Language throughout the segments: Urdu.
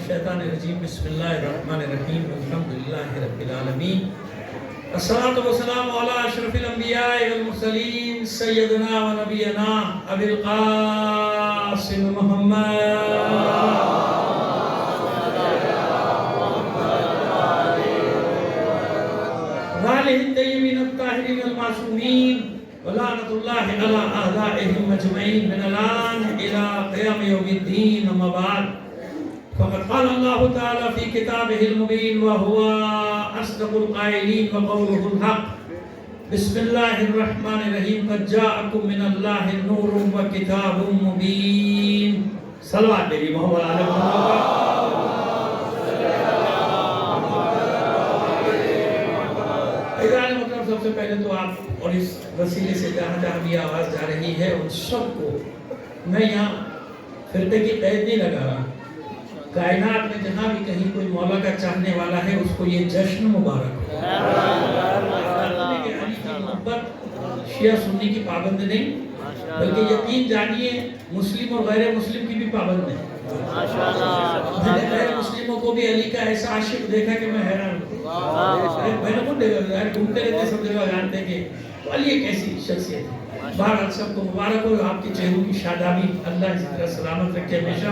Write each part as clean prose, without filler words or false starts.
الشیطان الرجیم بسم اللہ الرحمن الرحیم الحمدللہ رب العالمین الصلاة والسلام علی اشرف الانبیاء والمرسلین سیدنا و نبینا ابی القاسم محمد وآلہ الطیبین الطاہرین المعصومین ولعنۃ اللہ علی اعدائہم اجمعین من الآن الی قیام یوم الدین اما بعد فقد قال اللہ تعالی فی کتابہ المبین وہو اصدق القائلین وقولہ الحق بسم اللہ الرحمن الرحیم قد جاءکم من اللہ نور وکتاب مبین صلوات میری محمد علیہ محمد سب سے پہلے تو آپ اور اس وسیلے سے جہاں جہاں بھی آواز جا رہی ہے ان سب کو میں یہاں فرقے کی قید نہیں لگا رہا، کائنات میں جہاں بھی کہیں کوئی مولا کا چاہنے والا ہے اس کو یہ جشن مبارک ہو۔ علی کی محبت شیعہ سنی کی پابند نہیں بلکہ یقین جانیے مسلم اور غیر مسلم کی بھی پابند نہیں۔ میں نے غیر مسلموں کو بھی علی کا ایسا عاشق دیکھا کہ میں حیران ہوں۔ میں نے خود ڈھونڈتے رہتے سب جگہ جانتے کہ علی ایک ایسی شخصیت ہے۔ بہرحال سب کو مبارک ہو، آپ کے چہروں کی شادابی اللہ اسی طرح سلامت رکھے ہمیشہ۔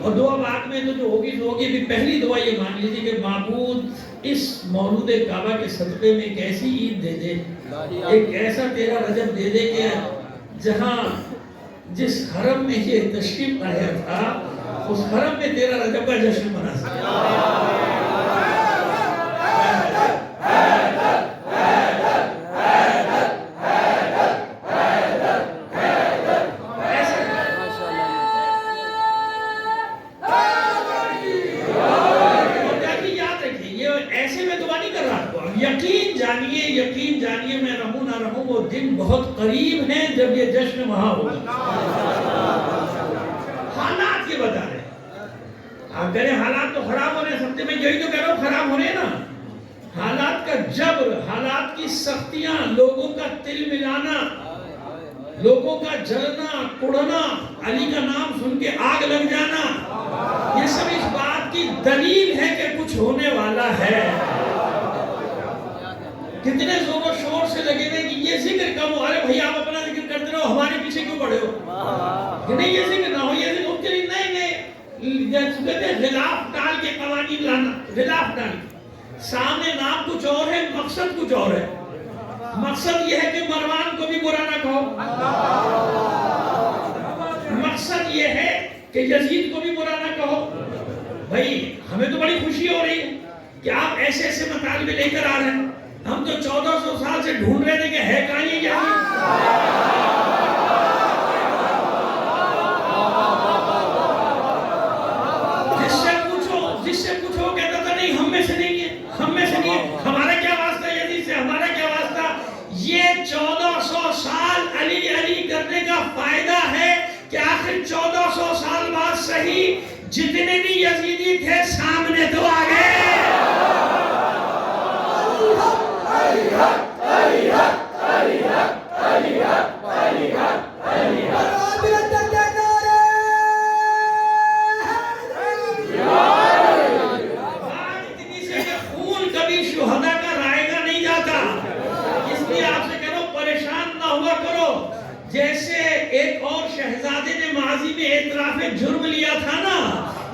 اور دعا بعد میں تو جو ہوگی بھی پہلی دعا یہ مان لیجیے کہ معبود اس مولود کعبہ کے صدقے میں ایک ایسی عید دے دے، ایک ایسا تیرا رجب دے دے کہ جہاں جس حرم میں یہ تشریف لایا تھا اس حرم میں تیرا رجب کا جشن منا سکے۔ یقین جانیے میں رہوں نہ رہوں وہ دن بہت قریب ہیں جب یہ جشن وہاں ہوگا۔ حالات یہ بتا رہے ہیں، آپ کہہ رہے ہیں حالات تو خراب ہو رہے ہیں، سمجھے میں یہی تو کہہ رہا ہوں خراب ہو رہے ہیں نا۔ حالات کا جبر، حالات کی سختیاں، لوگوں کا تل ملانا، لوگوں کا جلنا کڑنا، علی کا نام سن کے آگ لگ جانا، یہ سب اس بات کی دلیل ہے کہ کچھ ہونے والا ہے۔ کتنے زور و شور سے لگے ہوئے کہ یہ ذکر کم ہو، ارے بھئی آپ اپنا ذکر کرتے رہو ہمارے پیچھے کیوں پڑے ہو، کہ نہیں یہ ذکر نہ ہو، یہ ذکر ممکن نہیں غلاف ڈال کے قوانین لانا، غلاف ڈال سامنے نام کچھ اور ہے مقصد کچھ اور ہے۔ مقصد یہ ہے کہ مروان کو بھی برا نہ کہو، مقصد یہ ہے کہ یزید کو بھی برا نہ کہو۔ بھئی ہمیں تو بڑی خوشی ہو رہی ہے کہ آپ ایسے ایسے مطالبے لے کر آ رہے ہیں، ہم تو 1400 سال سے ڈھونڈ رہے تھے کہ ہے کہاں یہ یزید۔ جس سے پوچھو کہتا تھا نہیں ہم میں سے نہیں ہے، ہم میں سے نہیں ہے، ہمارا کیا واسطہ یزید سے، ہمارا کیا واسطہ۔ یہ 1400 سال علی علی کرنے کا فائدہ ہے کہ آخر 1400 سال بعد صحیح جتنے بھی یزیدی تھے سامنے تو آ گئے۔ خون کبھی شہداء کا رائے گا نہیں جاتا، اس لیے آپ سے کہو پریشان نہ ہوا کرو۔ جیسے ایک اور شہزادے نے ماضی میں اعتراف جرم لیا تھا نا،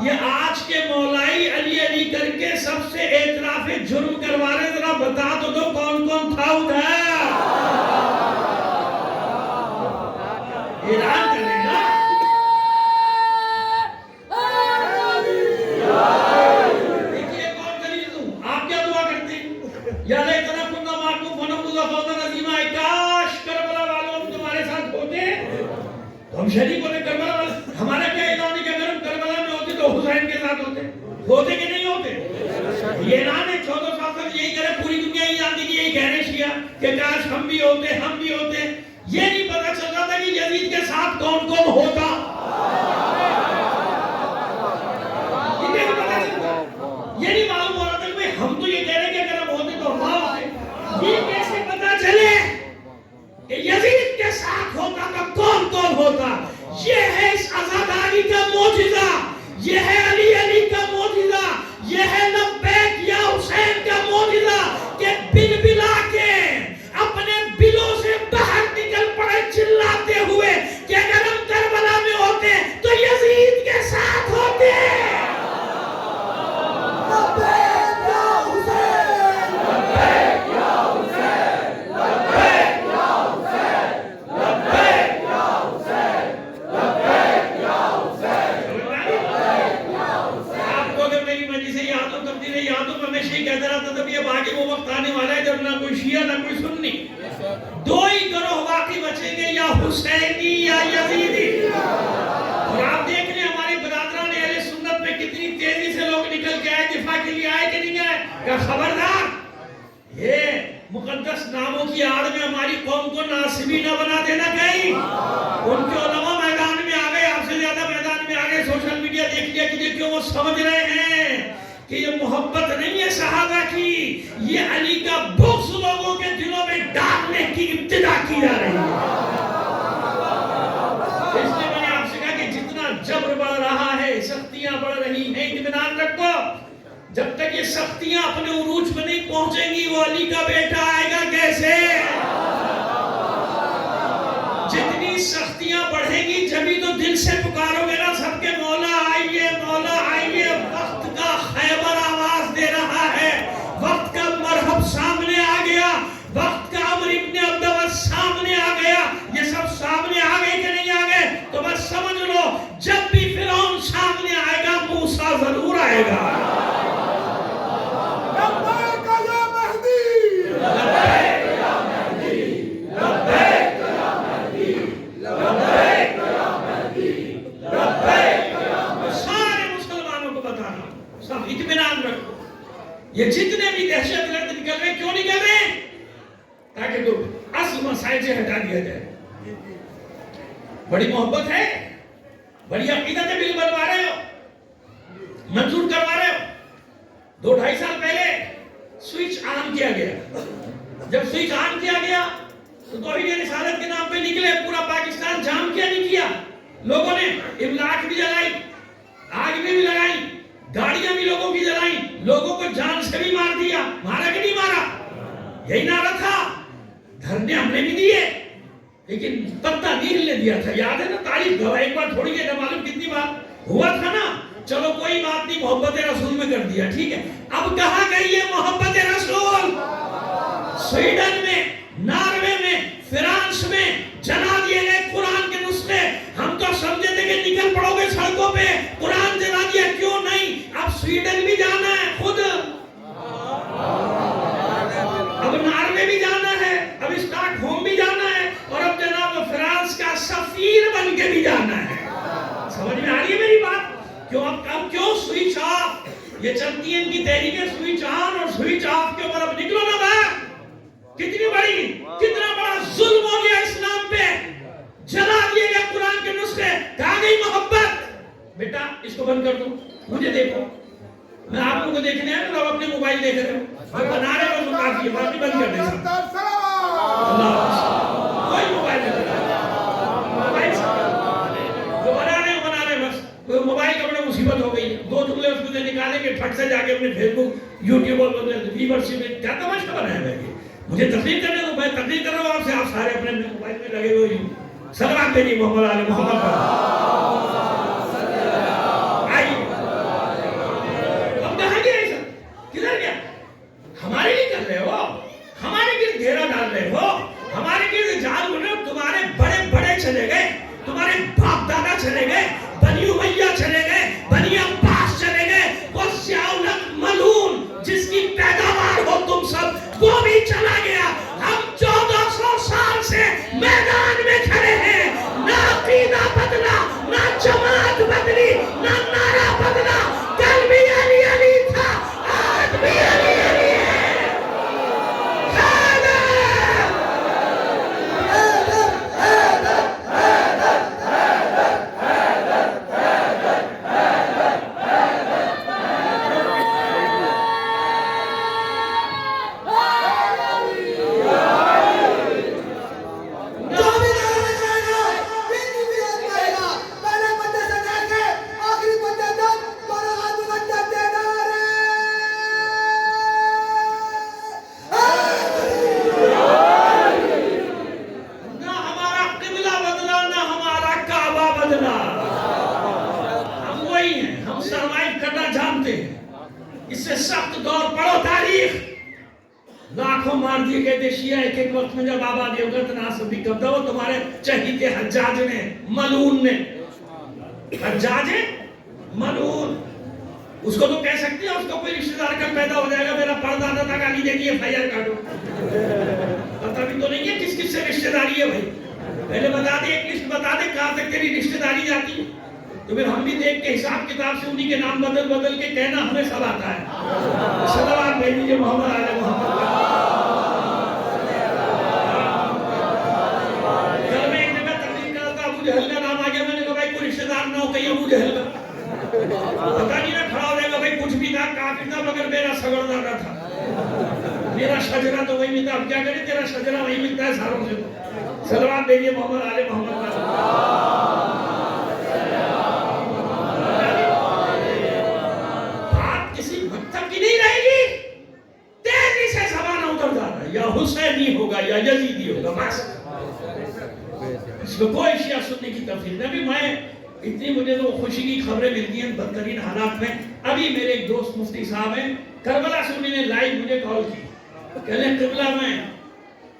یہ آج کے مولائی علی علی کر کے سب سے اعتراف جرم کروا رہے، ذرا بتا تو دو کون کون تھا ادھر، اعلان کر لیں نا۔ دیکھیے ایک اور دلیل دوں، آپ کیا دعا کرتے ہیں؟ یا لیتنا کننا معکم فنفوز فوزا عظیما، کاش کربلا والوں ہم تمہارے ساتھ ہوتے تو ہم شریک ہوتے کربلا والے۔ ہمارا کیا اعلان ہے کہ اگر ہم کربلا میں ہوتے تو حسین کے ساتھ ہوتے کہ نہیں ہوتے؟ یہ اعلان ہے 14 سال تک یہی کرے، پوری دنیا ہی جانتی کہ یہی کہنے شیعہ کہ کاش ہم بھی ہوتے ہم بھی ہوتے۔ یہ نہیں پتا چل رہا تھا کہ یزید کے ساتھ کون کون ہوتا، یہ نہیں معلوم ہو رہا تھا کہ ہم تو یہ کہہ رہے کہ اگر ہم ہوتے تو ہم ہوتے۔ یہ کیسے پتا چلے کہ یزید کے ساتھ ہوتا تو کون کون ہوتا؟ یہ ہے اس عزاداری کا معجزہ، یہ ہے علی علی کا معجزہ۔ ہمیشہ ہی کہتا رہتا تھا یہ باقی وہ وقت آنے والا ہے جب نہ کوئی شیعہ نہ کوئی سنی، دو ہی گروہ باقی بچیں گے، یا حسینی یا یزیدی۔ اور آپ دیکھ لیں ہمارے برادران اہل سنت میں کتنی تیزی سے لوگ نکل کے آئے، دفاع کے لیے آئے کہ نہیں آئے؟ کہ خبردار یہ مقدس ناموں کی آڑ میں ہماری قوم کو ناصبی نہ بنا دینا کہیں۔ ان کے علماء میدان میں آ گئے، آپ سے زیادہ میدان میں آ گئے، سوشل میڈیا دیکھ لیا کہ دیکھو وہ سمجھ رہے ہیں کہ یہ محبت نہیں ہے صحابہ کی، یہ علی کا بغض لوگوں کے دلوں میں ڈالنے کی ابتدا کی جا رہی ہے۔ اس لیے میں نے آپ سے کہا کہ جتنا جبر بڑھ رہا ہے، سختیاں بڑھ رہی ہیں، اطمینان رکھو، جب تک یہ سختیاں اپنے عروج پہ نہیں پہنچیں گی وہ علی کا بیٹا آئے گا کیسے؟ جتنی سختیاں بڑھیں گی جبھی تو دل سے پکارو گے نا سب کے مولا آئیے، مولا آئیے۔ وقت کا خیبر آواز دے رہا ہے، وقت کا مرحب سامنے آ گیا، وقت کا عمر ابن عبداللہ سامنے آ گیا۔ یہ سب سامنے آ گئے کہ نہیں آ گئے؟ تو بس سمجھ لو جب بھی فرعون سامنے آئے گا موسیٰ ضرور آئے گا۔ اطمینان رکھو، یہ جتنے بھی دہشت گرد نکل رہے کیوں نکل رہے ہیں؟ تاکہ تو اصل مسائل سے ہٹا دیا جائے۔ بڑی محبت ہے، بڑی عقیدت بل بنوا رہے ہو، منظور کروا رہے ہو۔ 2-2.5 سال پہلے سوئچ آن کیا گیا، جب سوئچ آن کیا گیا تو توحید رسالت کے نام پہ نکلے، پورا پاکستان جام کیا نہیں کیا، لوگوں نے املاک بھی جلائی، آگ بھی لگائی، گاڑیاں بھی لوگوں کی جلائیں، لوگوں کو جان سے بھی مار دیا۔ مارا کہ نہیں مارا؟ یہی نعرہ تھا، دھرنے ہم نے بھی دیے لیکن پتہ نہیں ہلنے دیا تھا۔ یاد ہے نا تاریخ گواہ، ایک بار تھوڑی ہے نہ معلوم کتنی بار ہوا تھا نا۔ چلو کوئی بات نہیں، محبت رسول میں کر دیا، ٹھیک ہے۔ اب کہاں گئی ہے محبت رسول؟ سویڈن میں، ناروے میں، فرانس میں جلا دیے گئے قرآن کے نسخے۔ ہم تو سمجھے تھے کہ نکل پڑو گے سڑکوں پہ، قرآن جلا دیا، کیوں نہیں؟ اب سویڈن بھی جانا ہے خود، اب ناروے بھی جانا ہے، اب اسٹاک ہوم بھی جانا ہے، اور اب جناب فرانس کا سفیر بن کے بھی جانا ہے۔ سمجھ میں آ رہی ہے میری بات؟ کیوں اب کیوں سوئچ آف؟ یہ چلتی ہے ان کی تحریکیں، سوئچ آن اور سوئچ آف کے اوپر اب نکلو نا باہر۔ کتنا بڑا ظلم ہو گیا اسلام پہ، جلا دیے گئے قرآن کے نسخے، کہاں گئی محبت؟ بیٹا اس کو بند کر دو، مجھے دیکھو، میں آپ لوگوں کو دیکھنے آیا تو اپنے موبائل دیکھ رہے ہو، بنا رہے ہو تو کافی ہے، باقی بند کر دیں سب۔ اللہ حافظ، کوئی موبائل نہیں موبائل جو بنا رہے بس، موبائل کا بڑا مصیبت ہو گئی ہے۔ 2 جملے اس کو سے نکالیں گے، پھٹ سے جا کے اپنے فیس بک یوٹیوب اور ویورشپ میں کیا تماشا بنایا ہے؟ مجھے تقریر کرنے دو، میں تقریر کر رہا ہوں آپ سے، آپ سارے اپنے موبائل میں لگے ہوئے ہیں۔ صلوات بھیجیے محمد علی محمد پر۔ آئیے اب کہاں گیا یہ سب؟ کدھر گیا؟ ہمارے لیے کر رہے ہو، ہمارے گرد گھیرا ڈال رہے ہو، ہمارے گرد جال بن رہے ہو۔ تمہارے بڑے بڑے چلے گئے، تمہارے باپ دادا چلے گئے، بنی امیہ چلے گئے، بنی عباس چلے گئے، وہ سیاولت ملعون جس کی پیداوار ہو تم سب، وہ بھی چلا گیا۔ ہم 1400 سال سے میدان میں کھڑے ہیں، نہ عقیدہ بدلا، نہ جماعت بدلی، نہ نعرہ بدلا۔ کل بھی علی علی تھا، آج بھی علی علی ہے۔ اس سے سخت دور پڑھو تاریخ، لاکھوں مار دیے گئے تھے شیعہ ایک ایک وقت میں جب آبادی ہوگا تناسب بھی قبضہ وہ تمہارے چہیتے حجاج نے، ملعون نے، حجاج ملعون، اس کو تو کہہ سکتے ہیں، اس کو کوئی رشتہ دار کا پیدا ہو جائے گا، میرا پردادا تھا گالی دے دی FIR کاٹو. پتہ بھی تو نہیں ہے کس کس سے رشتہ داری ہے بھائی. پہلے بتا دے، ایک لسٹ بتا دے کہاں تک تیری رشتہ داری جاتی ہے، تو پھر ہم بھی دیکھ کے حساب کتاب سے انہی کے نام بدل بدل کے کہنا ہمیں سب آتا ہے. صلوات بھیج دیجیے محمد آل محمد. کل میں ایک جگہ تقریر کر رہا تھا، ابو جہل کا نام آ گیا، میں نے کہا بھائی کوئی رشتہ دار نہ ہو کہیں ابو جہل کا، پتہ نہیں نہ کھڑا ہو جائے گا بھائی کچھ بھی تھا، کافر تھا، مگر میرا سگڑدارا تھا، میرا شجرہ تو وہی ملتا. اب کیا کریں، تیرا شجرہ وہی ملتا ہے ساروں سے. صلوات بھیجیے محمد آل محمد. بات کسی مکتب کی نہیں رہے گی، تیزی سے زبانہ اتر جاتا ہے، یا حسینی ہوگا یا یزیدی ہوگا، بس اس میں کوئی شیعہ سننے کی تفصیل نہیں. میں اتنی مجھے تو خوشی کی خبریں ملتی ہیں بدترین حالات میں. ابھی میرے ایک دوست مفتی صاحب ہیں کربلا سے، انہوں نے لائیو مجھے کال کی، کہہ لیں قبلہ میں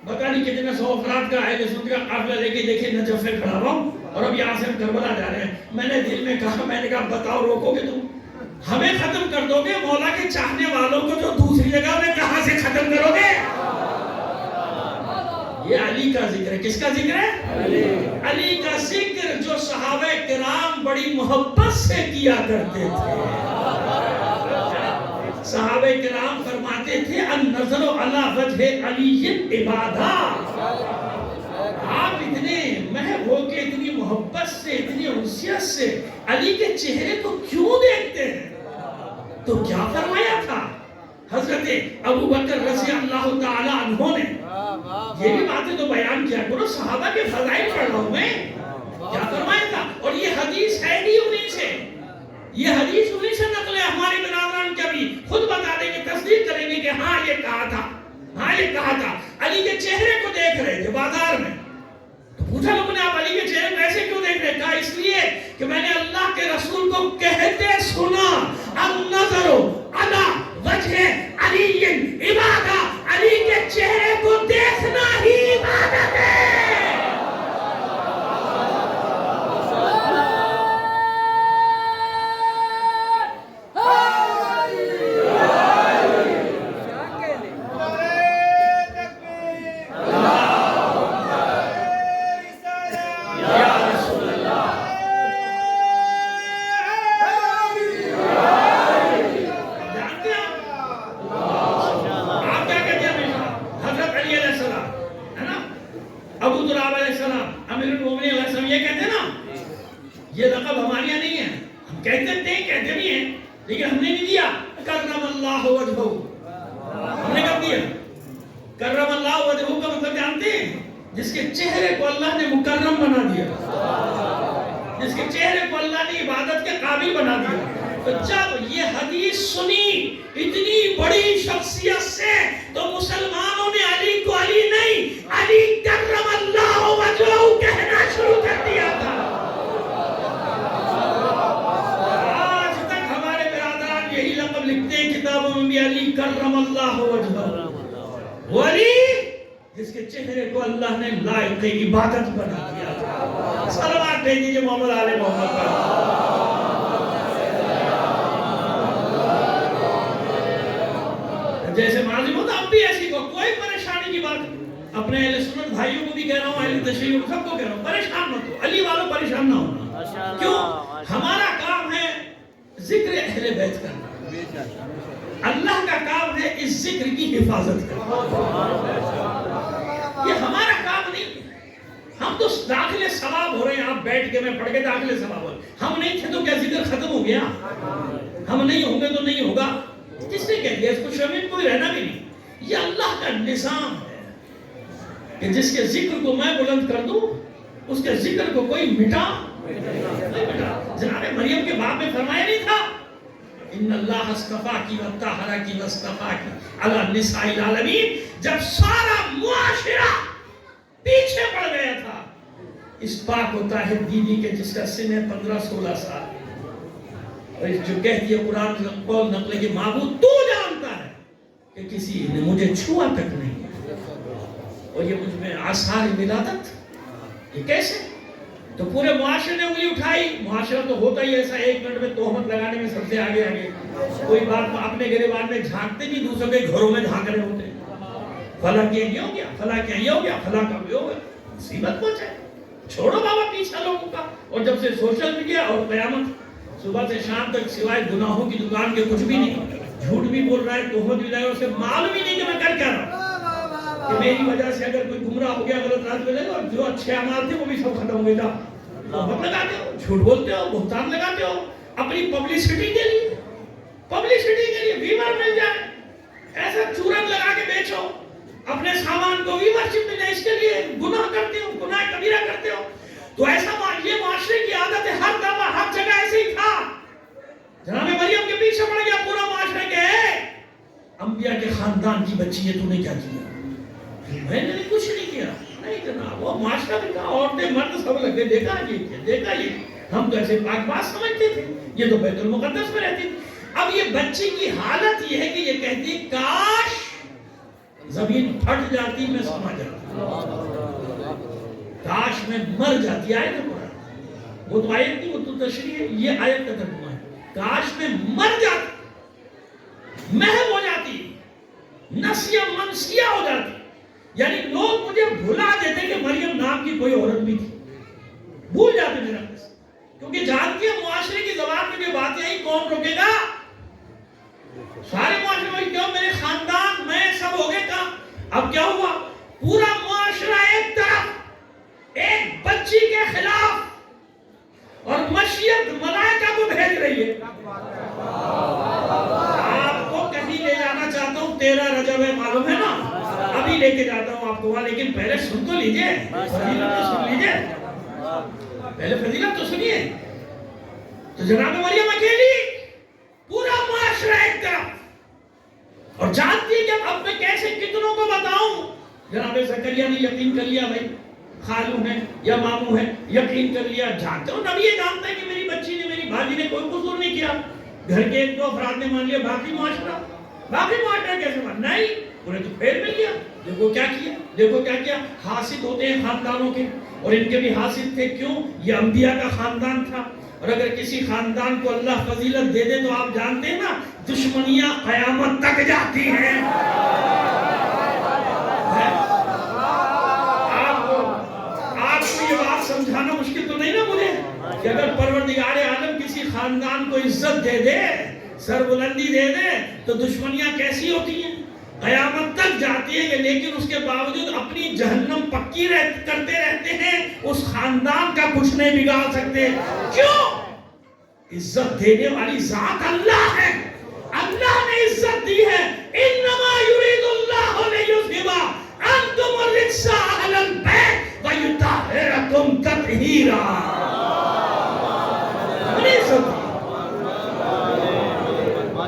پتہ نہیں کتنے 100 افراد کا اہل سنت کا قافلہ لے کے دیکھیں نجف سے کھڑا ہوا ہوں اور اب یہاں سے ہم کربلا جا رہے ہیں. میں نے دل میں کہا، میں نے کہا بتاؤ روکو گے تم؟ ہمیں ختم کر دو گے، مولا کے چاہنے والوں کو جو دوسری جگہ میں کہاں سے ختم کرو گے؟ یہ علی کا ذکر ہے. کس کا ذکر ہے؟ علی کا ذکر جو صحابہ کرام بڑی محبت سے کیا کرتے تھے. صحابہ کرام فرماتے تھے النظر علی وجہ علی عبادہ. آپ اتنے محب ہو کے اتنی محبت سے اتنی انسیت سے علی کے چہرے کو کیوں دیکھتے ہیں؟ تو کیا فرمایا تھا حضرت ابو بکر رضی اللہ تعالی عنہ نے؟ یہ بھی باتیں تو بیان کیا کرو، صحابہ کے فضائل پڑھ رہا ہوں میں. کیا فرمایا تھا؟ اور یہ حدیث ہے ہی انہی سے، یہ حدیث انہی سے نقل ہے. ہمارے برادران کبھی خود بتا دیں گے، تصدیق کریں گے کہ ہاں یہ کہا تھا، ہاں یہ کہا تھا. علی کے چہرے کو دیکھ رہے تھے بازار میں، تو پوچھا لوگوں نے آپ علی کے چہرے کو ایسے کیوں دیکھ رہے؟ کہا اس لیے کہ میں نے اللہ کے رسول کو کہتے سنا النظر علی وجہ علی عبادہ، علی کے چہرے کو دیکھنا ہی عبادت ہے. یہ لقب ہمارے یہاں نہیں ہے، ہم کہتے بھی ہیں لیکن ہم نے نہیں دیا. کرم اللہ وجہہ، ہم نے کب دیا؟ کرم اللہ وجہہ کا مطلب جانتے ہیں؟ جس کے چہرے کو اللہ نے مکرم بنا دیا، جس کے چہرے کو اللہ نے عبادت کے قابل بنا دیا. تو جب یہ حدیث سنی اتنی بڑی شخصیت سے، تو مسلمانوں نے علی کو علی نہیں، علی کرم اللہ وجہہ کہنا شروع کر دیا تھا. لکھتے ہیں کتابوں میں بھی علی کرم اللہ وجہہ، ولی جس کے چہرے کو اللہ نے لائق عبادت بنا دیا تھا. صلوات بھیج دیجیے محمد آل محمد پر. جیسے معلوم ہوتا اب بھی ایسی کوئی پریشانی کی بات، اپنے اہل سنت بھائیوں کو بھی کہہ رہا ہوں، اہل تشیع کو سب کو کہہ رہا ہوں، پریشان مت ہو. علی والوں پریشان نہ ہونا. کیوں؟ ہمارا کام ہے ذکر اہل بیت کرنا، اللہ کا کام ہے اس ذکر کی حفاظت کرنا. یہ ہمارا کام نہیں. ہم تو داخل ثواب ہو رہے ہیں، آپ بیٹھ کے میں پڑھ کے داخل ثواب ہو رہے ہیں. ہم نہیں تھے تو کیا ذکر ختم ہو گیا؟ ہم نہیں ہوں گے تو نہیں ہوگا. کس نے کہہ دیا؟ اس کو شامل کوئی رہنا بھی نہیں. یہ اللہ کا نظام ہے کہ جس کے ذکر کو میں بلند کر دوں، اس کے ذکر کو کوئی مٹا نہیں مٹا. جناب مریم کے باپ میں فرمایا نہیں تھا ان اللہ اصطفاکی وطہرکی واصطفاکی علی النساء العالمین؟ جب سارا معاشرہ پیچھے پڑ گیا تھا اس پاک و طاہر بیوی کے جس کا سن ہے 15-16 سال، اور جو کہتی ہے قرآن کا قول نقل کہ معبود تو جانتا ہے کہ کسی نے مجھے چھوا تک نہیں، اور یہ مجھ میں آثار ولادت، یہ کیسے؟ تو پورے معاشرے نے انگلی اٹھائی. معاشرہ تو ہوتا ہی ایسا 1 منٹ میں تہمت لگانے میں سب سے آگے آگے. کوئی بات اپنے گریبان میں جھانکتے نہیں, دوسروں کے گھروں میں جھانک رہے ہوتے. فلاں کے یہ ہو گیا, فلاں کے یہ ہو گیا, فلاں کا یہ ہو گیا. مصیبت پہنچے. چھوڑو بابا پیچھے لوگوں کا. اور جب سے سوشل میڈیا اور قیامت, صبح سے شام تک سوائے گناہوں کی دکان کے کچھ بھی نہیں. جھوٹ بھی بول رہا ہے, تہمت بھی لگا, اسے معلوم ہی نہیں کہ میں کر کیا رہا ہوں. کہ میری وجہ سے اگر کوئی گمراہ ہو گیا, غلط راہ پہ لگا, جو اچھے اعمال تھے وہ بھی سب ختم ہو گئے. تہمت لگاتے ہو, جھوٹ بولتے ہو, بہتان لگاتے ہو اپنی پبلسٹی کے لیے. پبلسٹی کے لیے ویور مل جائے, ایسا چورن لگا کے بیچو اپنے سامان کو, ویورشپ ملے, اس کے لیے گناہ کرتے ہو, گناہ کبیرہ کرتے ہو. تو ایسا یہ معاشرے کی عادت ہے, ہر دفعہ ہر جگہ ایسے ہی تھا. جناب مریم کے پیچھے پڑ گیا پورا معاشرے کے. انبیاء کے خاندان کی بچی ہے, تو نے کیا کیا؟ میں نے کچھ نہیں کیا. نہیں جناب, وہ معاشرہ بھی کہا, عورتیں مرد سب لگے, دیکھا یہ, دیکھا یہ. ہم تو ایسے پاک بات سمجھتے تھے, یہ تو بیت المقدس میں رہتی. اب یہ بچی کی حالت یہ ہے کہ یہ کہتی کاش زمین پھٹ جاتی, میں سما جاتا, کاش میں مر جاتی. آیت ہے قرآن, وہ تو آیت نہیں, وہ تو تشریح ہے. یہ آیت کا ترجمہ ہے. کاش میں مر جاتی, محو ہو جاتی, نسیہ منسیہ ہو جاتی. یعنی لوگ مجھے بھلا دیتے کہ مریم نام کی کوئی عورت بھی تھی, بھول جاتے میرا قصہ. کیونکہ جانتی ہے معاشرے کی زبان میں جو باتیں آئی, کون روکے گا؟ سارے معاشرے میں کیوں, میرے خاندان میں سب ہو گئے کام. اب کیا ہوا, پورا معاشرہ ایک طرف ایک بچی کے خلاف, اور مشیت ملائکہ کو بھیج رہی ہے. آپ کو کہیں لے جانا چاہتا ہوں, 13 رجب ہے, معلوم ہے نا, ابھی لے کے جاتا ہوں آپ کو وہاں. لیکن پہلے سن تو لیجئے, فضیلت تو سن لیجئے, پہلے فضیلت تو سنیے. تو جناب مریم اکیلی, پورا معاشرہ ایک طرف, اور جانتی ہے کہ اب میں کیسے کتنوں کو بتاؤں. جناب زکریا نے یقین کر لیا, بھائی خالو ہے یا مامو ہے, یقین کر لیا. جانتے ہو نبی یہ جانتا ہے کہ میری بچی نے, میری بھاجی نے کوئی قصور نہیں کیا. گھر کے 1-2 افراد نے مان لیا, باقی معاشرہ کیسے مان؟ نہیں, انہیں تو پھیر مل گیا. دیکھو کیا کیا, دیکھو کیا کیا. حاسد ہوتے ہیں خاندانوں کے, اور ان کے بھی حاسد تھے. کیوں؟ یہ انبیاء کا خاندان تھا. اور اگر کسی خاندان کو اللہ فضیلت دے دے تو آپ جانتے ہیں نا, دشمنیاں قیامت تک جاتی ہیں. آپ کو یہ بات سمجھانا مشکل تو نہیں نا مجھے, کہ اگر پروردگار عالم کسی خاندان کو عزت دے دے, سربلندی دے دے, تو دشمنیاں کیسی ہوتی ہیں, قیامت تک جاتی ہیں. لیکن اس کے باوجود اپنی جہنم پکی کرتے رہتے ہیں, اس خاندان کا کچھ نہیں بگاڑ سکتے. کیوں؟ عزت دینے والی ذات اللہ ہے, اللہ نے عزت دی ہے. انما یرید اللہ لیذھب عنکم الرجس اہل البیت ویطہرکم تطہیرا.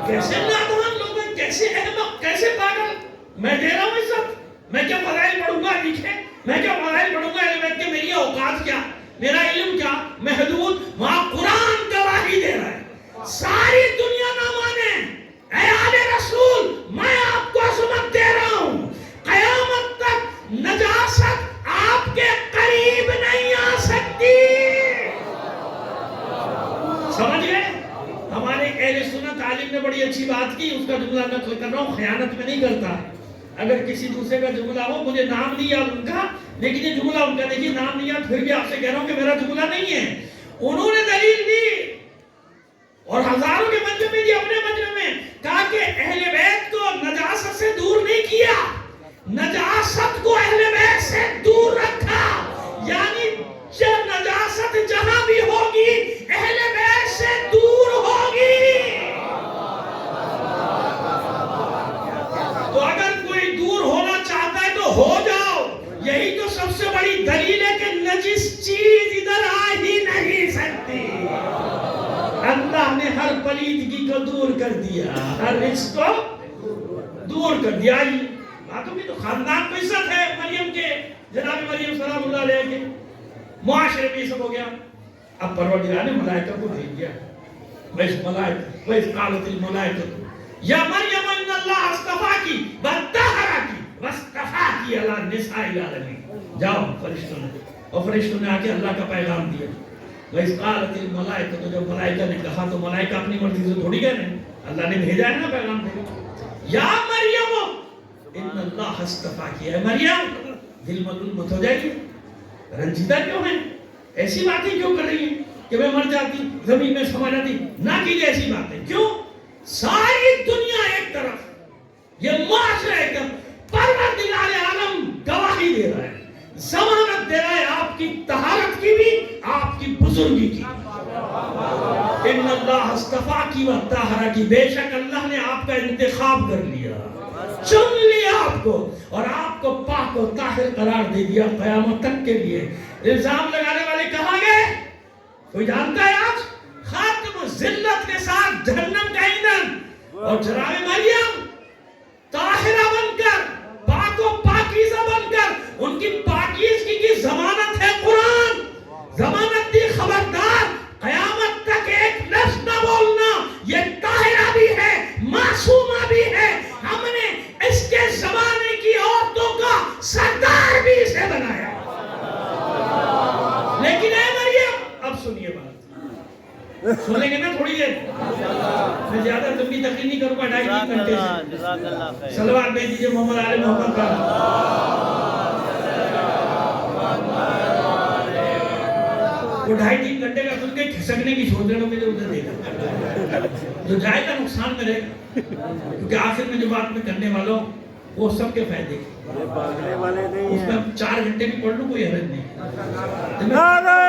کیسے نادان لوگ ہیں, کیسے احمق, کیسے پاگل. میں دے رہا ہوں عزت, میں کیا فضائل پڑھوں گا لکھے, میں کیا فضائل پڑھوں گا علم کے, میری اوقات کیا, میرا علم کیا, محدود. وہاں قرآن گواہی دے رہا ہے, ساری دنیا نہ مانے, اے آل رسول میں آپ کو عظمت دے رہا ہوں, قیامت تک نجاست آپ کے قریب نہیں آ سکتی. سمجھ گئے؟ ہمارے اہل سنت عالم نے بڑی اچھی بات کی, اس کا جملہ نقل کر رہا ہوں, خیانت میں نہیں کرتا. اگر کسی دوسرے کا جملہ ہو, مجھے نام نہیں یاد ان کا, لیکن یہ جملہ ان کا دیکھیے, نام نہیں یاد, پھر بھی آپ سے کہہ رہا ہوں کہ میرا جملہ نہیں ہے. انہوں نے دلیل دی, اور ہزاروں کے مجمع میں دی, اپنے مجمع میں کہا کہ اہل بیت کو نجاست سے دور نہیں کیا, نجاست کو اہل بیت سے دور رکھا. یعنی نجاست جہاں بھی ہوگی اہل بیت سے دور ہوگی. تو اگر کوئی دور ہونا چاہتا ہے تو ہو جاؤ. یہی تو سب سے بڑی دلیل ہے کہ نجس چیز ادھر آ ہی نہیں سکتی. اللہ نے ہر پلیدگی کو دور کر دیا, ہر رزق کو دور کر دیا. باتوں کی تو خاندان کو عزت ہے مریم کے, جناب مریم سلام اللہ علیہ کے. معاشرے میں یہ سب ہو گیا. اب پروردگار نے ملائکہ کو بھیج دیا. وَإِذْ قَالَتِ الْمَلَائِكَةُ يَا مَرْيَمَ إِنَّ اللَّهَ اصْطَفَاكِ وَطَهَّرَكِ وَاصْطَفَاكِ عَلَى النِّسَاءِ الْعَالَمِينَ. جاؤ فرشتوں نے اور فرشتوں نے آ کے اللہ کا پیغام دیا. وَإِذْ قَالَتِ الْمَلَائِكَةُ, تو جب ملائکہ نے کہا تو ملائکہ اپنی مرضی سے تھوڑی کہہ رہے ہیں, اللہ نے بھیجا ہے نا پیغام دے. یا مریم ان اللہ اصطفاکی, ہے مریم دل ملول مت ہو جائے گی, رنجیدہ کیوں ہیں, ایسی باتیں کیوں کر رہی ہیں کہ میں مر جاتی زمین میں سما جاتی, نہ کیجیے ایسی باتیں. کیوں؟ ساری دنیا ایک طرف, یہ معاشرہ ایک طرف, پروردگار عالم گواہی دے رہا ہے, ضمانت دے رہا ہے آپ کی طہارت کی بھی, آپ کی بزرگی کی. ان اللہ اصطفاکی و طاہرہ کی, بے شک اللہ نے آپ کا انتخاب کر لیا, چن لیا آپ کو, اور آپ کو پاک و طاہر قرار دے دیا قیامت تک کے لیے. الزام لگانے والے کہاں گئے؟ کوئی جانتا ہے آج؟ خاتم ذلت کے ساتھ جہنم کا ایندھن. اور جناب مریم طاہرہ بن کر, پاک و پاکیزہ بن کر, ان کی پاکیزگی کی ضمانت ہے قرآن. ضمانت دی, خبردار قیامت تک ایک لفظ نہ بولنا, یہ طاہرہ بھی ہے معصومہ بھی ہے. ہم نے اس کے زمانے کی عورتوں کا سردار بھی اسے بنایا. لیکن اے مریم, اب سنیے بات, سن لیں گے نا تھوڑی دیر, میں زیادہ لمبی تقریر نہیں کروں گا, 2.5-3 گھنٹے سے. صلوات بھیج دیجیے محمد آل محمد کا. وہ 2.5-3 گھنٹے کا سن کے کھسکنے کی سوچ رہے ہیں, مجھے ادھر دیکھا جو جائے گا نقصان میں رہے گا, کیونکہ آخر میں جو بات میں کرنے والوں وہ سب کے فائدے کی. اس میں 4 گھنٹے بھی پڑھ لوں کوئی حرج نہیں. نعرہ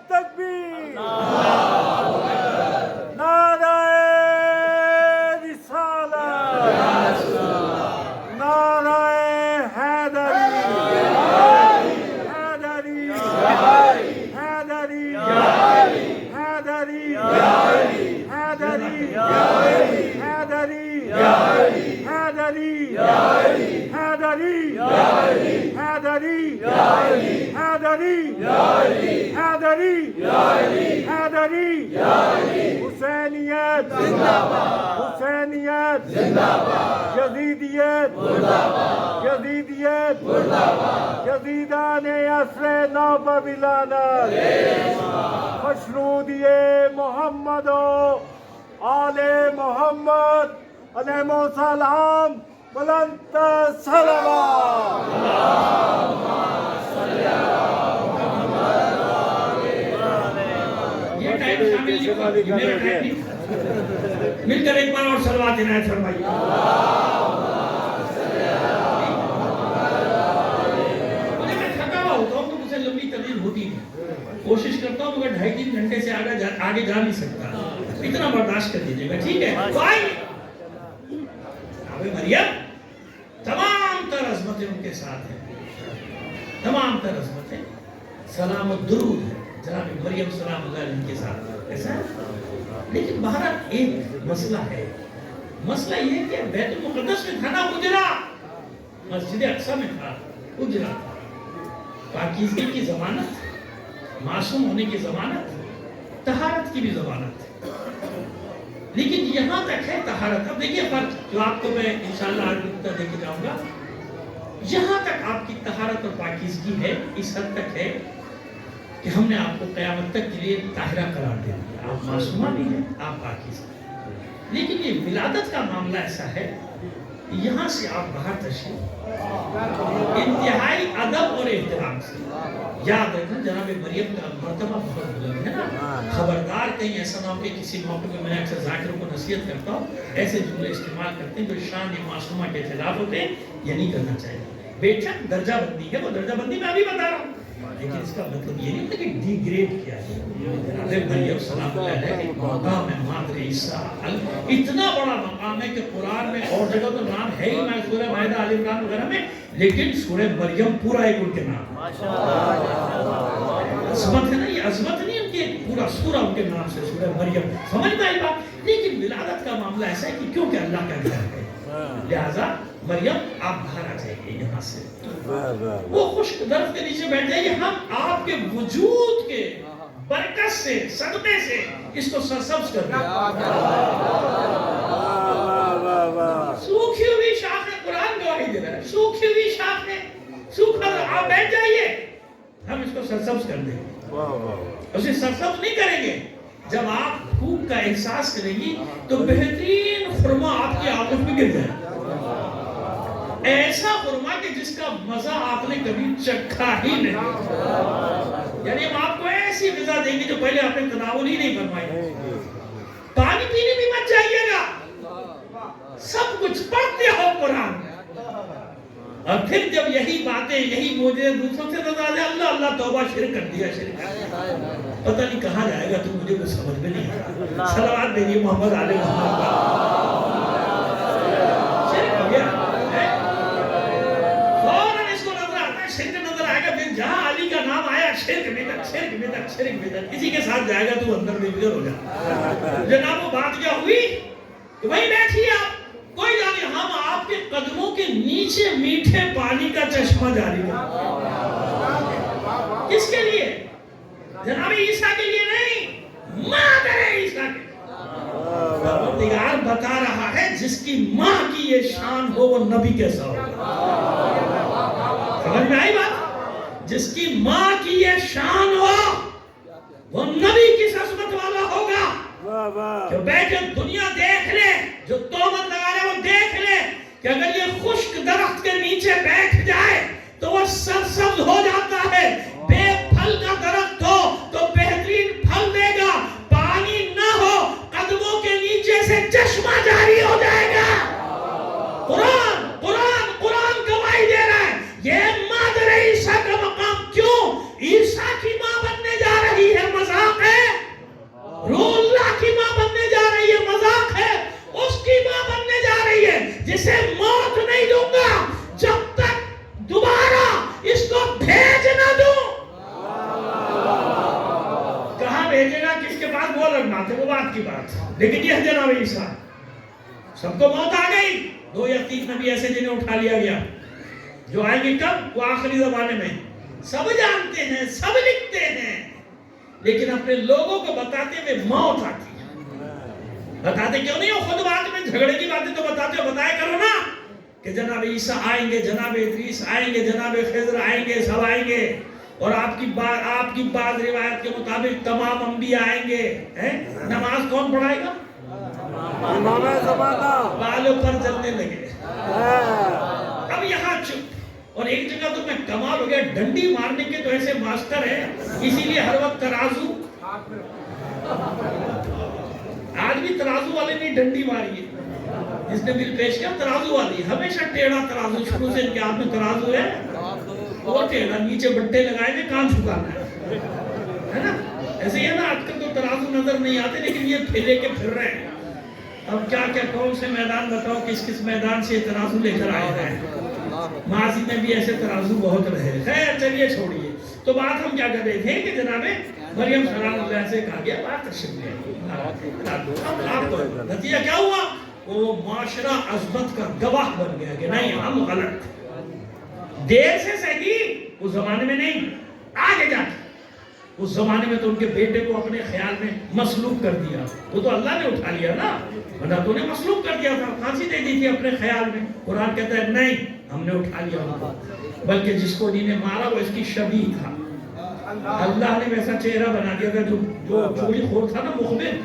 تکبیر, نعرہ رسالت, نعرہ حیدری, حیدری, حیدری, حیدری, حیدری, حیدری, حیدری, حیدری, حیدری, حیدری, حیدری, حیدری, حسینیت زندہ باد, حسینیت زندہ باد, یزیدیت مردہ باد, یزیدیت مردہ باد, یزیدان عصر نبوی لعنت, مشرودی محمد و آل محمد علیہ السلام, بلند صلوات. یہ ٹائم شامل نہیں, میرا ٹائم نہیں. مل کر ایک بار اور صلوات عنایت فرمائیے. مجھے میں تھکا ہوا ہوتا ہوں تو مجھے لمبی تقریر ہوتی نہیں, کوشش کرتا ہوں مگر 2.5-3 گھنٹے سے آگے جا نہیں سکتا, اتنا برداشت کر دیجیے گا, ٹھیک ہے؟ تو آئیے مریم, تمام تر عظمتیں ان کے ساتھ ہیں, تمام تر عظمتیں, سلام و درود ہے جناب مریم سلام اللہ علیہ کے ساتھ, ایسا ہے. لیکن بہرحال ایک مسئلہ ہے, مسئلہ یہ کہ بیت المقدس میں تھا نا اجرا, مسجد اقصی میں تھا اجرا, پاکیزگی کی ضمانت, معصوم ہونے کی ضمانت, طہارت کی بھی ضمانت, لیکن یہاں تک ہے طہارت. اب دیکھیے فرق جو آپ کو میں انشاءاللہ آج نکتہ دے کے جاؤں گا, یہاں تک آپ کی طہارت اور پاکیزگی ہے, اس حد تک ہے کہ ہم نے آپ کو قیامت تک کے لیے طاہرہ قرار دے دیا, آپ معصومہ بھی ہیں, آپ پاکیزہ. لیکن یہ ولادت کا معاملہ ایسا ہے, یہاں سے آپ باہر تشریف انتہائی ادب اور احترام سے, یاد رکھنا جناب مریم کا مرتبہ بہت بلند ہے نا, خبردار کہیں ایسا نہ ہو کہ کسی موقع میں میں اکثر ذاکروں کو نصیحت کرتا ہوں, ایسے جملے استعمال کرتے ہیں جو شان معصومہ کے خلاف ہوتے ہیں, یہ نہیں کرنا چاہیے. بے شک درجہ بندی ہے, وہ درجہ بندی میں ابھی بتا رہا ہوں, لیکن اس کا مطلب یہ نہیں ہوتا کہ ڈی گریڈ کیا ہے. جناب مریم سلام اللہ علیہ کے مقام ہے مادر عیسیٰ, اتنا بڑا مقام ہے کہ قرآن میں اور جگہ تو نام ہے ہی نہ, سورہ مائدہ آل عمران وغیرہ میں, لیکن سورہ مریم پورا ایک ان کے نام, عظمت ہے نا, یہ عظمت نہیں ان کے, پورا سورہ ان کے نام سے, سورہ مریم. سمجھ میں آئی بات؟ لیکن ولادت کا معاملہ ایسا ہے کہ کیونکہ اللہ کا گھر ہے, لہذا مریم آپ باہر آ جائیے یہاں سے, وہ خشک درخت کے نیچے بیٹھ جائیے, ہم آپ کے وجود کے برکت سے, صدقے سے اس کو سرسبز کر دیں. سوکھی ہوئی شاخ ہے, قرآن گواہی دے رہا ہے, سوکھی ہوئی شاخ ہے, سوکھا آپ بیٹھ جائیے ہم اس کو سرسبز کر دیں گے. اسے سرسبز نہیں کریں گے. جب آپ بھوک کا احساس کریں گی تو بہترین خرما آپ کی آغوش میں گر جائے. ایسا خرما کہ جس کا مزہ آپ نے کبھی چکھا ہی نہیں. یعنی ہم آپ کو ایسی غذا دیں گے جو پہلے آپ نے تناول ہی نہیں فرمائی. پانی پینے بھی مت جائیے گا, سب کچھ پڑھتے ہو قرآن. اور پھر جب یہی باتیں یہی معجزے دوسروں سے نظر آ جائے, اللہ اللہ توبہ شرک کر دیا, پتہ نہیں کہاں جائے گا تو مجھے کچھ سمجھ میں نہیں آتا. صلوات دیجیے محمد علیہ محمد. شرک ہو گیا فوراً اس کو نظر آتا ہے, شرک نظر آئے گا. پھر جہاں علی کا نام آیا شرک بدعت شرک بدعت شرک بدعت, اسی کے ساتھ جائے گا تو اندر بے فکر ہو جائے. جناب وہ بات کیا ہوئی کہ وہیں بیٹھیے آپ, کوئی جانے ہم آپ کے قدموں کے نیچے میٹھے پانی کا چشمہ جاری کریں. کس کے لیے؟ جناب عیسیٰ کے لیے نہیں, مادر عیسیٰ کے. پروردگار بتا رہا ہے جس کی ماں کی یہ شان ہو وہ نبی کیسا ہوگا. سمجھ میں آئی بات؟ جس کی ماں کی یہ شان ہو وہ نبی کی عظمت والا ہوگا. جو بیٹھے دنیا دیکھ لے, جو تہمت لگا رہے وہ دیکھ لے کہ اگر یہ خشک درخت کے نیچے بیٹھ جائے تو وہ سرسبز ہو جاتا ہے. بے پھل کا درخت ہو تو بہترین پھل دے گا, پانی نہ ہو قدموں کے نیچے سے چشمہ جاری ہو جائے گا. قرآن قرآن قرآن گواہی دے رہا ہے. یہ مادر عیسیٰ کا مقام کیوں؟ عیسیٰ کی ماں بننے جا رہی ہے, مذاق ہے. روح اللہ کی ماں بننے جا رہی ہے, مذاق ہے. اس کی ماں بننے جا رہی ہے جسے موت نہیں دوں گا جب تک دوبارہ اس کو بھیج نہ دوں. کہاں بھیجے گا, کس کے پاس, وہ لگنا تھے, وہ بات کی بات. لیکن یہ جناب عیسیٰ, سب کو موت آ گئی. 2 یا 3 نبی ایسے جنہیں اٹھا لیا گیا, جو آئیں گے کب, وہ آخری زمانے میں. سب جانتے ہیں, سب لکھتے ہیں, لیکن اپنے لوگوں کو بتاتے ہوئے موت آتی ہے. بتاتے کیوں نہیں ہو؟ خود بات میں جھگڑے کی باتیں تو بتاتے ہو, بتایا کرو نا کہ جناب عیسیٰ آئیں گے, جناب ادریس آئیں گے, جناب خضر آئیں گے, سب آئیں گے. اور آپ کی بعض روایت کے مطابق تمام انبیاء آئیں گے. نماز کون پڑھائے گا؟ امام زمانہ. بالوں پر چلنے لگے. اب یہاں چپ. اور ایک جگہ تو میں کمال ہو گیا, ڈنڈی مارنے کے تو ایسے ماسٹر ہیں, اسی لیے ہر وقت ترازو. آج بھی ترازو والے نے ڈنڈی ماری ہے, جس نے بل پیش کیا ترازو والی. ہمیشہ ٹیڑھا ترازو, شروع سے ان کے ہاتھ میں ترازو ہے, وہ ٹیڑھا, نیچے بٹے لگائے ہوئے, کان چھکانا ہے نا. ایسے ہی ہے نا, آج کل تو ترازو نظر نہیں آتے, لیکن یہ پھیلے کے پھر رہے ہیں. اب کیا کیا کون سے میدان بتاؤ, کس کس میدان سے ترازو لے کر آئے ہیں. ماضی میں بھی ایسے ترازو بہت رہے. خیر چلیے چھوڑیے. تو بات ہم کیا کر رہے تھے کہ جناب مریم سلام اللہ سے کہا گیا بات تشریف لے. نتیجہ کیا ہوا؟ وہ معاشرہ عظمت کا گواہ بن گیا کہ نہیں ہم غلط. دیر سے صحیح, اس زمانے میں نہیں, آگے جا کے. اس زمانے میں تو ان کے بیٹے کو اپنے خیال میں مسلوب کر دیا. وہ تو اللہ نے اٹھا لیا نا, ورنہ تو نے مسلوب کر دیا تھا, پھانسی دے دی تھی اپنے خیال میں. قرآن کہتا ہے نہیں, ہم نے اٹھا لیا ان کو. بلکہ جس کو انہیں مارا وہ اس کی شبیہ تھا. اللہ نے ویسا چہرہ بنا دیا تھا, جو چوری خور تھا نا, مخبر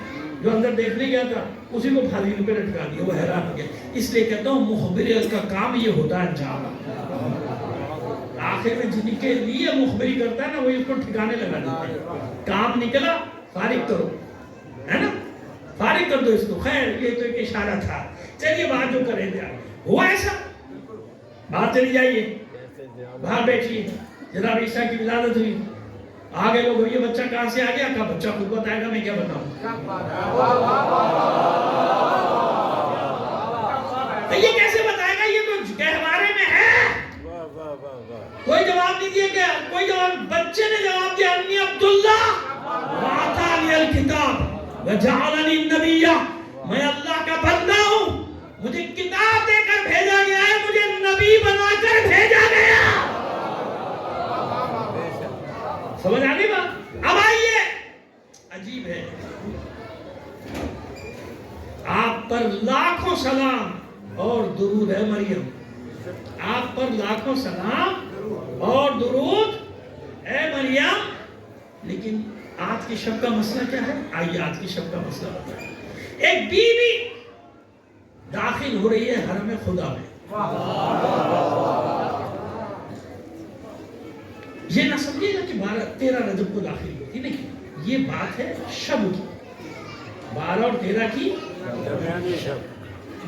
جو اندر دیکھنے گیا تھا, اسی کو پھانسی پہ لٹکا دیا. وہ حیران ہو گیا. اس لیے کہتا ہوں مخبر کا کام یہ ہوتا ہے انجام. آخر میں جن کے لیے مخبری کرتا ہے نا, وہ اس کو ٹھکانے لگا دیتے ہیں. کام نکلا, فارغ کرو, ہے نا, فارغ کر دو اس کو. خیر یہ تو ایک اشارہ تھا. چلیے بات جو کریں گے ہوا ایسا. باہر چلی جائیے, باہر بیٹھیے. جناب عیسیٰ کی ولادت ہوئی, آگے لوگ یہ بچہ کہاں سے آ گیا؟ کہا بچہ خود بتائے گا, میں کیا بتاؤں. یہ کیسے بتائے گا, یہ تو گہوارے میں ہے. کوئی جواب نہیں دیا گیا, کوئی جواب. بچے نے جواب دیا انی عبداللہ وآتانی الکتاب وجعلنی نبیا, میں اللہ کا بندہ ہوں, مجھے کتاب دے کر بھیجا گیا ہے, مجھے نبی بنا کر بھیجا گیا. سمجھ آگئی بات؟ اب آئیے, عجیب ہے, آپ پر لاکھوں سلام اور درود ہے مریم. آپ پر لاکھوں سلام اور درود اے مریم. لیکن آج کی شب کا مسئلہ کیا ہے؟ آئیے آج کی شب کا مسئلہ بتائیں. ایک بیوی داخل ہو رہی ہے حرم خدا میں. یہ نہ سمجھے گا کہ 13 رجب کو داخل ہوتی، نہیں، یہ بات ہے شب کی. 12 اور 13 کی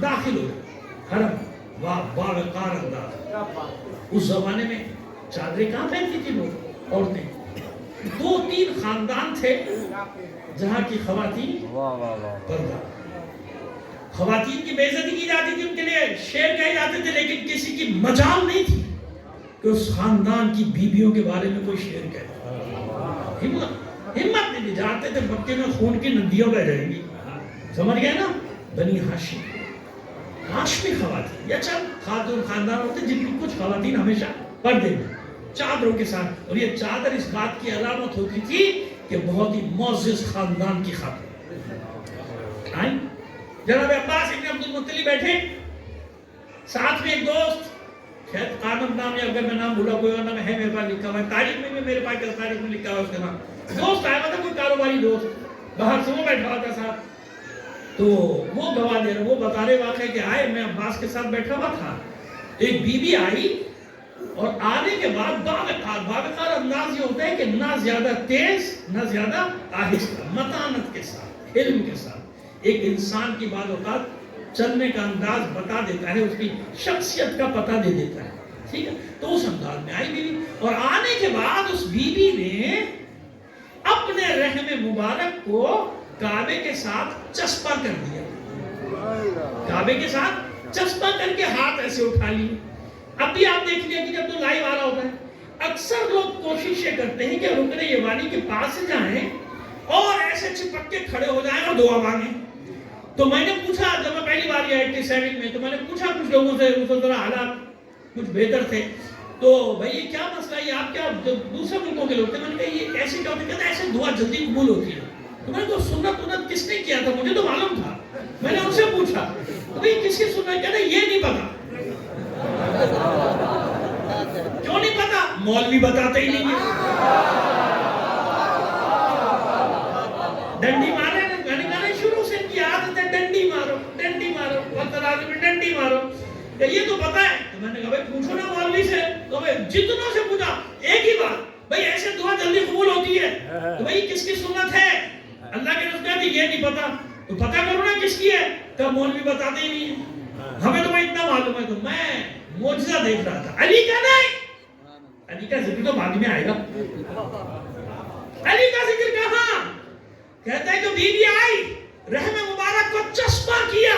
داخل ہو رہی حرم. باوقار انداز. اس زمانے میں چادریں کہاں پہنتی تھی لوگ، عورتیں؟ 2-3 خاندان تھے جہاں کی خواتین پردہ. خواتین کی بے عزتی کی جاتی تھی، ان کے لیے شیر کہے جاتے تھے، لیکن کسی کی مجال نہیں تھی کہ اس خاندان کی بیویوں کے بارے میں کوئی شیر کہے. ہمت نہیں دی. جانتے تھے مکے میں خون کی ندیوں بہ جائیں گی. سمجھ گئے نا؟ بنی ہاشم، ہاشمی خواتین یا چند خاتون خاندان ہوتے جن کی کچھ خواتین ہمیشہ پردے میں چادروں کے ساتھ. اور یہ چادر اس بات کی علامت ہوتی تھی کہ بہت ہی معزز خاندان کی خاتون. جناب عباس ابن عبد المطلب بیٹھے، ساتھ میں ایک دوست، شاید قانم نام یا اگر میں نام بھولا کوئی اور نام ہے میرے پاس لکھا ہوا ہے، تاریخ میں بھی میرے پاس تاریخ میں لکھا ہوا ہے اس کا نام. دوست آیا تھا، کوئی کاروباری دوست، باہر سے وہ بیٹھا ہوا تھا ساتھ. تو وہ گواہ دے رہے، وہ بتا رہے واقعہ کہ آئے میں عباس کے ساتھ بیٹھا ہوا تھا. ایک بی بی آئی اور آنے کے بعد باوقار انداز یہ ہوتا ہے کہ نہ زیادہ تیز نہ زیادہ آہستہ، متانت کے ساتھ، علم کے ساتھ. ایک انسان کی بعض اوقات چلنے کا انداز بتا دیتا ہے، اس کی شخصیت کا پتہ دے دیتا ہے. ٹھیک ہے، تو اس انداز میں آئی بیوی، اور آنے کے بعد اس بیوی نے اپنے رحم مبارک کو کعبے کے ساتھ چسپا کر دیا. کعبے کے ساتھ چسپا کر کے ہاتھ ایسے اٹھا لی. اب بھی آپ دیکھ لیا کہ جب تو لائیو آ رہا ہوتا ہے، اکثر لوگ کوشش یہ کرتے ہیں کہ رکن یمانی کے پاس سے جائیں اور ایسے چپک کے کھڑے ہو جائیں اور دعا مانگیں. تو میں نے پوچھا، جب میں پہلی بار یہ 87 میں، تو میں نے پوچھا کچھ لوگوں سے، اس وقت ذرا حالات کچھ بہتر تھے، تو بھائی یہ کیا مسئلہ ہے، یہ آپ کیا دوسرے ملکوں کے لوگ تھے؟ میں نے کہا یہ ایسے کیا ہوتے ہیں؟ کہتے ہیں ایسے دعا جلدی قبول ہوتی ہے. تو میں نے کہا سنت کس نے کیا تھا؟ مجھے تو معلوم تھا. میں نے ان سے پوچھا تو بھائی کس کی سنت؟ کہتے ہیں یہ نہیں پتا. کیوں نہیں پتا؟ مولوی بتاتے ہی نہیں ہے. ڈنڈی مارے. میں نے کہا شروع سے ان کی عادت ہے ڈنڈی مارو ڈنڈی مارو، وقت میں ڈنڈی مارو. یہ تو پتا ہے. تو میں نے کہا بھائی پوچھو نا مولوی سے. تو میں جتنوں سے پوچھا ایک ہی بات، بھائی ایسے دعا جلدی قبول ہوتی ہے. تو بھائی کس کی سنت ہے؟ اللہ کے رسول کہتے یہ نہیں پتا. تو پتا کرو نا کس کی ہے. تو مولوی بتاتے ہی نہیں ہے. ہمیں تو بھائی اتنا معلوم ہے. تو میں معجزہ دیکھ رہا تھا. علی کا نہیں، علی کا ذکر تو بعد میں آئے گا. علی کا ذکر کہاں؟ کہتا ہے کہ بیوی آئی، رحم مبارک کو چسپا کیا،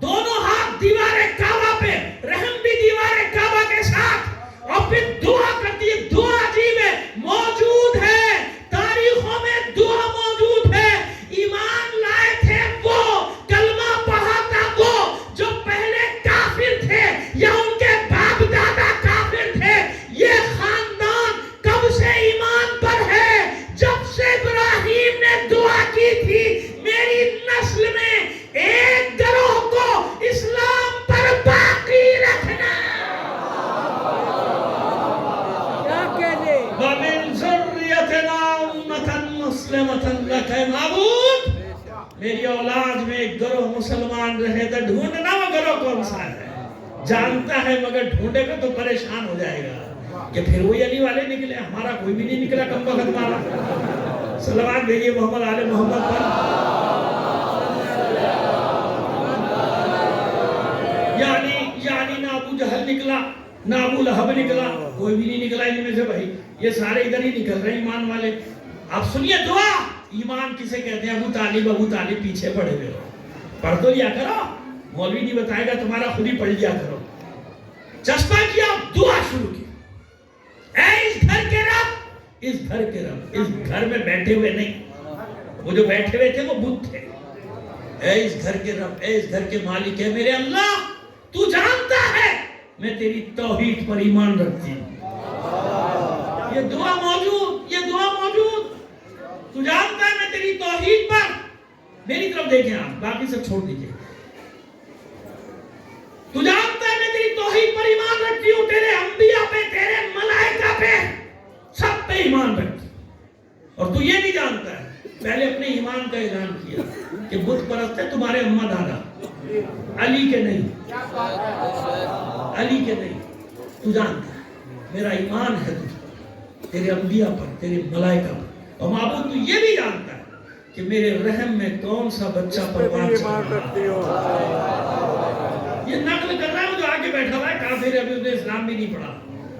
دونوں ہاتھ دیوار کعبہ پہ، رحم بھی دیوار کعبہ کے ساتھ، اور پھر دعا کرتی ہے. دعا عجیب ہے، موجود ہے تاریخوں میں، دعا موجود ہے. ایمان لائے تھے وہ، کلمہ پڑھا تھا وہ جو پہلے کافر تھے یا ان کے باپ دادا کافر تھے. یہ خاندان کب سے ایمان پر ہے؟ جب سے ابراہیم نے دعا کی تھی میری نسل میں ایک گروہ کو اسلام پر باقی رکھنا. وَمِن ذُرِّيَّتِنَا أُمَّةً مُسْلِمَةً لَكَ مَعْبُودٌ. میری اولاد میں ایک گروہ مسلمان رہے تو ڈھونڈنا وہ گروہ کون سا ہے. جانتا ہے مگر ڈھونڈے گا تو پریشان ہو جائے گا کہ پھر وہی علی والے نکلے، ہمارا کوئی بھی نہیں نکلا. کم وقت مارا. صلوات بھیجیے محمد آل محمد پر. یعنی نہ ابو جہل نکلا نہ ابو لہب نکلا، کوئی بھی نہیں نکلا ان میں سے. بھائی یہ سارے ادھر ہی نکل رہے ایمان والے. آپ سنیے دعا. ایمان کسے کہتے ہیں؟ ابو طالب پیچھے پڑے ہوئے ہو. پڑھ تو لیا کرو، مولوی نہیں بتائے گا، تمہارا خود ہی پڑھ لیا کرو. چسپا کیا، دعا شروع کی. اے اس گھر کے رب، اس گھر کے رب. اس گھر میں بیٹھے ہوئے نہیں، وہ جو بیٹھے ہوئے تھے وہ بت تھے. اے اس گھر کے رب، اے اس گھر کے مالک ہے میرے اللہ، تو جانتا ہے میں تیری توحید پر ایمان رکھتی ہوں. یہ دعا موجود، یہ دعا موجود. تو جانتا ہے میں تیری توحید پر. میری طرف دیکھیں آپ، باقی سب چھوڑ دیجئے. تو جانتا ہے میں تیری توحید پر ایمان رکھتی ہوں، تیرے انبیاء پہ، تیرے ملائکہ پہ سب پہ ایمان رکھتی، اور تو یہ نہیں جانتا ہے، پہلے اپنے ایمان کا اعلان کیا کہ بت پرست ہے تمہارے اماں دادا، علی کے نہیں، علی کے نہیں، تو جانتا ہے میرا ایمان ہے تیرے انبیاء پر، تیرے ملائکہ پر، اور معبود تو یہ بھی جانتا ہے کہ میرے رحم میں کون سا بچہ پروان چڑھا۔ یہ نقل کر رہا ہے، جو آگے بیٹھا ہوا ہے کافر، ابھی انہیں اسلام بھی نہیں پڑھا،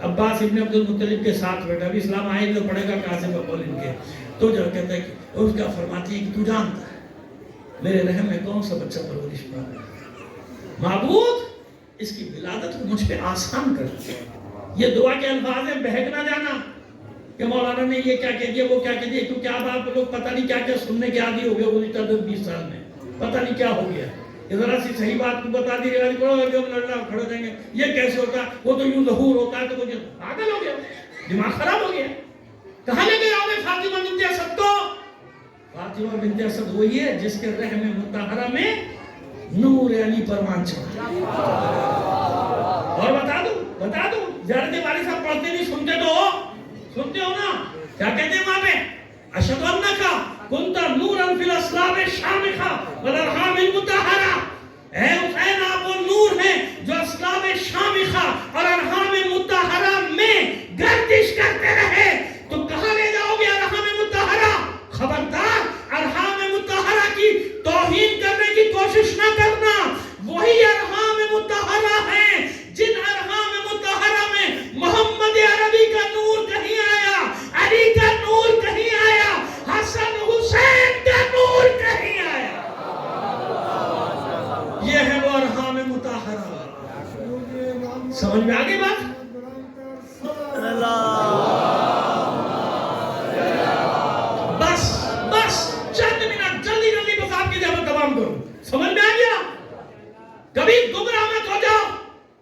عباس ابن عبد المطلب کے ساتھ بیٹھا، ابھی اسلام آئے تو پڑھے گا کہاں سے بقول ان کے، تو جو کہتا ہے کہ اس کا فرماتی ہے کہ تو جانتا ہے میرے رحم میں کون سا بچہ پرورش پا رہا ہے، معبود اس کی ولادت کو مجھ پہ آسان کر دیا۔ یہ دعا کے الفاظ ہیں، بہک نہ جانا کہ مولانا نے یہ کیا کہہ دیا، وہ کیا کہہ دیا، کیونکہ اب آپ لوگ پتہ نہیں کیا کیا سننے کے عادی ہو گئے گزشتہ 10-20 سال میں، پتہ نہیں کیا ہو گیا، یہ ذرا سی صحیح بات کو بتا دی رہا ہے، جو لڑنا کھڑے جائیں گے، یہ کیسے ہوتا ہے، وہ تو یوں ظہور ہوتا ہے، تو وہ پاگل ہو گیا، دماغ خراب ہو گیا۔ کہاں لے کے آؤ گے فاطمہ بنت اسد کو؟ فاطمہ بنت اسد وہی ہے جس کے رحم مطہرہ میں نور علی پروان چڑھا۔ اور بتا دوں زیارت باری صاحب پڑھتے نہیں، سنتے ہو نا، کیا کہتے ہیں وہاں پہ؟ اشہد انک کنت نورا فی الاسلاب الشامخہ والارحام المطہرہ، اے حسین آپ وہ نور ہیں جو اسلاب شامخہ اور ارحام مطہرہ میں گردش کرتے رہے، تو کہاں لے جاؤ گے ارحام مطہرہ؟ خبردار ارحام مطہرہ کی توہین کرنے کی کوشش نہ کرنا، وہی ارحام مطہرہ ہیں جن ارحام مطہرہ میں محمد عربی کا نور کہیں آیا، علی کا نور کہیں آیا، حسن حسین کا نور کہیں آیا۔ یہ ہے وہ ارحام مطہرہ۔ سمجھ میں آگئی بات؟ بس چند منٹ جلدی بس آپ کی جب تمام کرو، سمجھ میں آ گیا؟ کبھی گمراہ مت ہو جاؤ،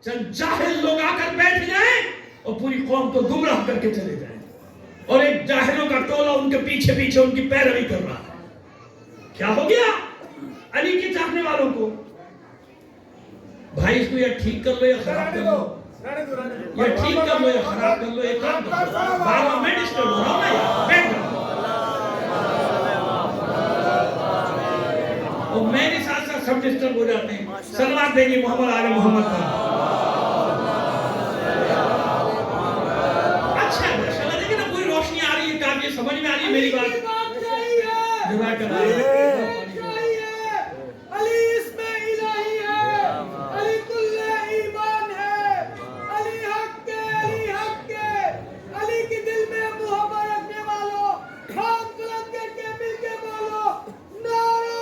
چند جاہل لوگ آ کر بیٹھ جائیں اور پوری قوم کو گمراہ کر کے چلے جائیں، اور ایک جاہلوں کا ٹولہ ان کے پیچھے ان کی پیروی کر رہا ہے۔ کیا ہو گیا علی کے چاہنے والوں کو؟ بھائی اس کو یا ٹھیک کر لو یا خراب کر لو، یا ٹھیک کر لو یا خراب کر لو، ایک کام کر لو، بارہ میں ڈسٹرب ہو رہا ہوں نا یار، بیٹھ جاؤ، اور میرے ساتھ سب ڈسٹرب ہو جاتے ہیں۔ صلوات دیجیے محمد آل محمد کا۔ اچھا ماشاءاللہ، دیکھیں نا پوری روشنی آ رہی ہے، کافی سمجھ میں آ رہی ہے میری بات؟ جزاک اللہ۔ علی اس میں الہی ہے، علی کل ایمان ہے، علی حق ہے، علی حق ہے، علی کی دل میں محبت رکھنے والوں ہاتھ بلند کر کے مل کے بولو نعرہ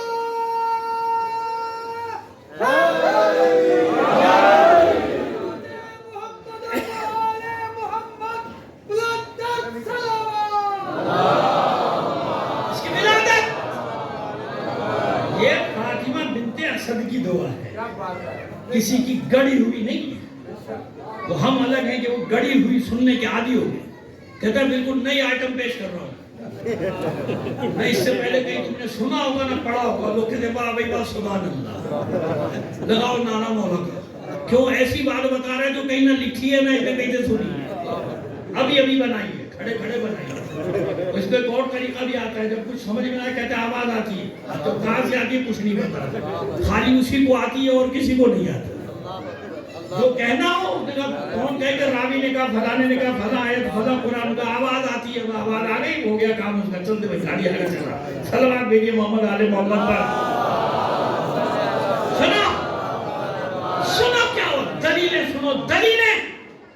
کی دعا ہے، کسی کی گڑی ہوئی نہیں ہے، وہ ہم الگ ہیں کہ وہ گڑی ہوئی سننے کے عادی ہو گئے۔ کہتا ہے بالکل نئی آئٹم پیش کر رہا ہوں، میں اس سے پہلے کہیں تم نے سنا ہوگا نہ پڑھا ہوگا، لوگ کہتے ہیں واہ بھائی واہ سبحان اللہ، لگاؤ نانا مولا کا، کیوں ایسی بات بتا رہے ہیں جو کہیں نہ لکھی ہے نہ کہیں سے سنی ہے، ابھی بنائی ہے، کھڑے بنائی ہے۔ اس پہ ایک اور طریقہ بھی آتا ہے، جب کچھ سمجھ میں آئے کہتے ہیں آواز آتی ہے، تو کہاں سے آتی ہے کچھ نہیں پتا، خالی اسی کو آتی ہے اور کسی کو نہیں آتی۔ جو کہنا ہو کون کہے کہ راوی نے کہا، فلانے نے کہا، فلاں آیت، فلاں قرآن کا، آواز آتی ہے، آواز آ گئی، ہو گیا کام اس کا، چلتے بھائی گاڑی آگے چل رہا۔ صلوات بھیجیے محمد آل محمد پر۔ سنو کیا ہو، دلیلیں سنو، دلیلیں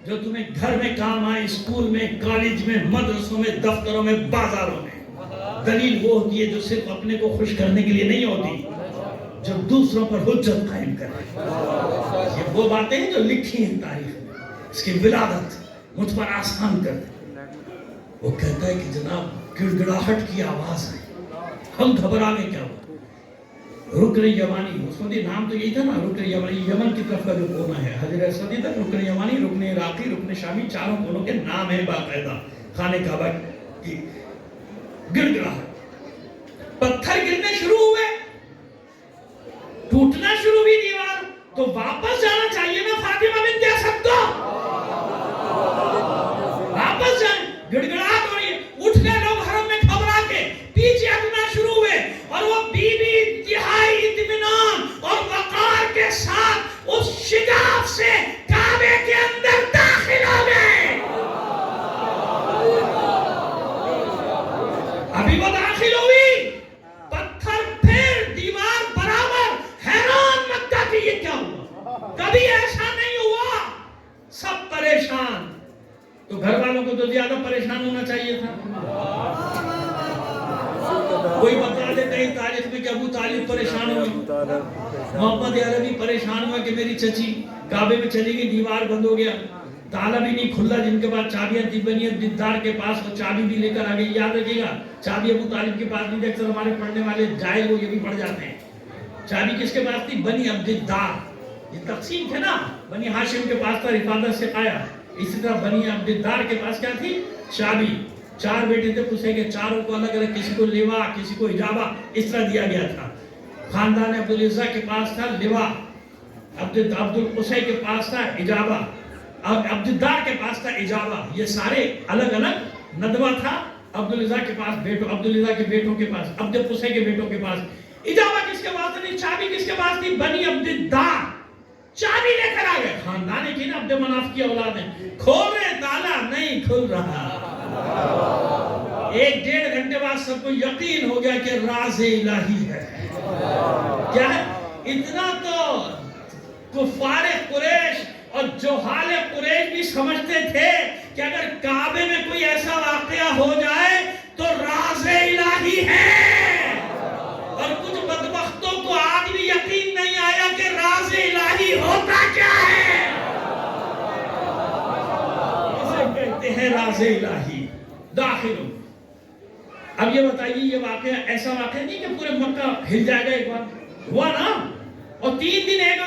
جو تمہیں گھر میں کام آئے، اسکول میں، کالج میں، مدرسوں میں، دفتروں میں، بازاروں میں۔ دلیل وہ ہوتی ہے جو صرف اپنے کو خوش کرنے کے لیے نہیں ہوتی، جو دوسروں پر حجت قائم کرے۔ یہ وہ باتیں ہیں جو لکھی ہیں تاریخ میں، اس کی ولادت مجھ پر آسان کر دے۔ وہ کہتا ہے کہ جناب گڑگڑاہٹ کی آواز آئی، ہم گھبرا گئے، کیا ہوا؟ رکن یمانی، اس وقت نام تو یہی تھا نا، رکن یمانی، یمن کی طرف کا جو کونا ہے، حجر اسود تک، رکن یمانی، رکن عراقی، رکن شامی، چاروں کونوں کے نام ہیں باقاعدہ خانہ کعبہ کی۔ گڑگڑاہٹ، پتھر گرنے شروع ہوئے، ٹوٹنا شروع ہوئی دیوار، تو واپس جانا چاہیے نا فاطمہ بنت اسد کو، واپس کبھی ایسا نہیں ہوا. سب پریشان. تو گھر والوں کو تو زیادہ پریشان ہونا چاہیے تھا. کوئی بتا دے کہیں تاریخ میں کہ ابو طالب پریشان ہوئے, محمد عربی پریشان ہوا کہ میری چچی کعبے میں چلی گئی, دیوار بند ہو گیا, تالا بھی نہیں کھلا, جن کے پاس چابیاں تھی بنی دیدار کے پاس وہ چابی بھی لے کر آ گئی. یاد رکھیے گا چابی ابو طالب کے پاس نہیں تھی. اکثر ہمارے پڑھنے والے جاہل وہ یہ بھی پڑھ جاتے ہیں. چابی کس کے پاس تھی؟ بنی عبدالدار. یہ تقسیم تھے نا, بنی ہاشم کے پاس تھا رفاقت سے آیا, اسی طرح بنی عبدالدار کے پاس کیا تھی؟ چابی. 4 بیٹے تھے قصے کے, چاروں کو الگ الگ, کسی کو لوا, کسی کو اجابہ, اس طرح دیا گیا تھا. خاندان عبدالعزہ کے پاس تھا لوا, عبدالقصے کے پاس تھا اجابہ, عبدالدار کے پاس تھا اجابہ. یہ سارے الگ الگ ندوہ تھا. عبدالعزہ کے پاس بیٹوں, عبدالعزہ کے بیٹوں کے پاس, عبدالقصے کے بیٹوں کے پاس. اجابہ کس کے پاس تھی؟ چابی کس کے پاس تھی؟ بنی عبدالدار. چابی لے کر آ گئے. خاندان کی نا عبد مناف کی اولاد ہے. کھول رہے, تالا نہیں کھل رہا. 1-1.5 گھنٹے بعد سب کو یقین ہو گیا کہ راز الہی ہے. کیا ہے؟ اتنا تو کفار قریش اور جوہال قریش بھی سمجھتے تھے کہ اگر کعبے میں کوئی ایسا واقعہ ہو جائے تو راز الہی ہے. اور کچھ بدبختوں کو آج بھی یقین نہیں آیا کہ راز الہی ہوتا کیا ہے. اسے کہتے ہیں راز الہی. داخل. اب یہ بتائیے, یہ واقعہ ایسا واقعہ نہیں کہ پورے مکہ ہل جائے گا. ایک بار ہوا نا, اور 3 دن ایک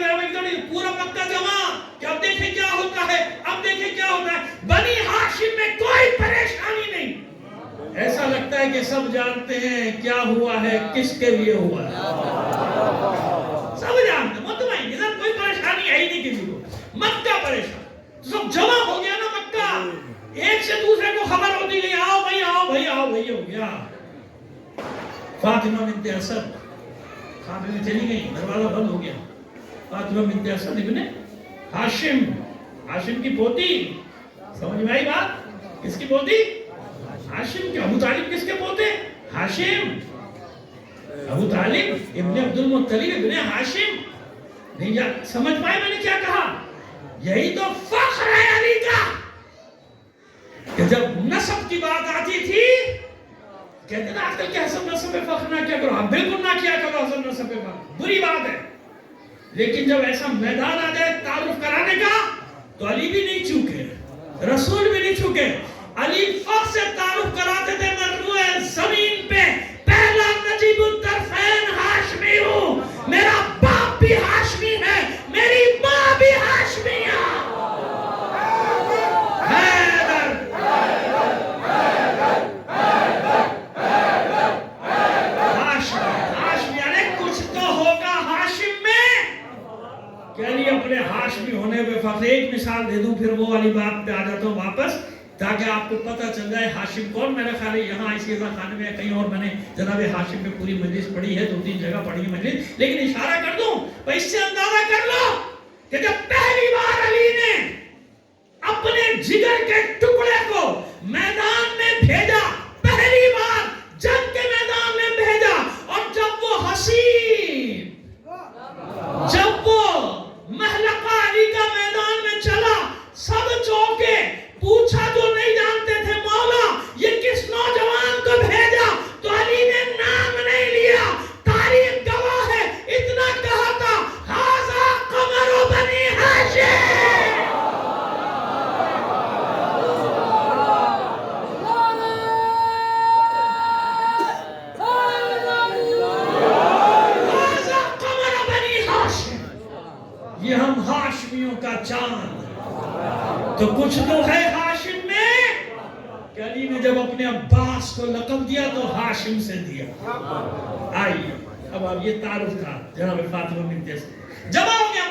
پورا مکہ جمع کہ اب دیکھیں کیا ہوتا ہے, اب دیکھیں کیا ہوتا ہے. بنی ہاشم میں کوئی پریشانی نہیں. ایسا لگتا ہے کہ سب جانتے ہیں کیا ہوا ہے, کس کے لیے ہوا ہے. سب جانتے ہیں, مطمئن, ادھر کوئی پریشانی ہے ہی نہیں کسی کو. مکہ پریشان, سب جمع ہو گیا نا مکہ. ایک سے دوسرے کو خبر ہوتی گئی, آؤ بھائی, آؤ بھائی, آؤ بھائی. ہو گیا. فاطمہ بنت اسد کعبے میں چلی گئی, دروازہ بند ہو گیا. فاطمہ بنت اسد ابن ہاشم, ہاشم کی پوتی. سمجھ میں آئی بات؟ کس کی پوتی؟ ہاشم کی. ابو طالب کس کے پوتے؟ ہاشم. ابو طالب ابن عبد المطلب ابن ہاشم. نہیں سمجھ پائے میں نے کیا کہا؟ یہی تو فخر ہے علی کا کہ جب نسب کی بات آتی تھی کہتے ہیں آج کل کہ حسن نسب پہ فخر نہ کیا کرو. بالکل نہ کیا کرو حسن نسب پہ فخر, بری بات ہے. لیکن جب ایسا میدان آ جائے تعارف کرانے کا تو علی بھی نہیں چوکے, رسول بھی نہیں چوکے. علی فخر سے تعارف کراتے تھے, میں روئے زمین پہ پہلا نجیب الطرفین ہاشمی ہوں, میرا باپ بھی ہاشمی ہے, میری ماں بھی ہاشمی ہے. اپنے ہاشمی ہونے پہ فخر. ایک مثال دے دوں پھر وہ والی بات پہ آ جاتا ہوں واپس, تاکہ آپ کو پتہ چل جائے ہاشم کون. میرا خیال ہے یہاں اسی خانے میں کہیں اور میں نے جناب ہاشم پہ پوری مجلس پڑھی ہے, 2-3 جگہ پڑھی ہے مجلس, لیکن اشارہ کر دوں اس سے اندازہ کر لو کہ جب پہلی بار علی نے اپنے جگر کے ٹکڑے کو میدان میں بھیجا, پہلی بار جنگ کے میدان میں بھیجا, اور جب وہ حسین, جب وہ محلقہ علی کا میدان میں چلا, سب چوکے. پوچھا جو نہیں جانتے تھے, مولا یہ کس نوجوان کو بھیجا؟ تو علی نے نام نہیں لیا, تاریخ گواہ ہے, اتنا کہا تھا ھذا قمر بنی ہاشم. یہ ہم ہاشمیوں کا چاند. تو کچھ تو ہے ہاشم میں کہ علی نے جب اپنے عباس کو لقب دیا تو ہاشم سے دیا. آئیے اب آپ یہ تعارف تھا جناب فاطمہ بنت اسد. جمع ہو گیا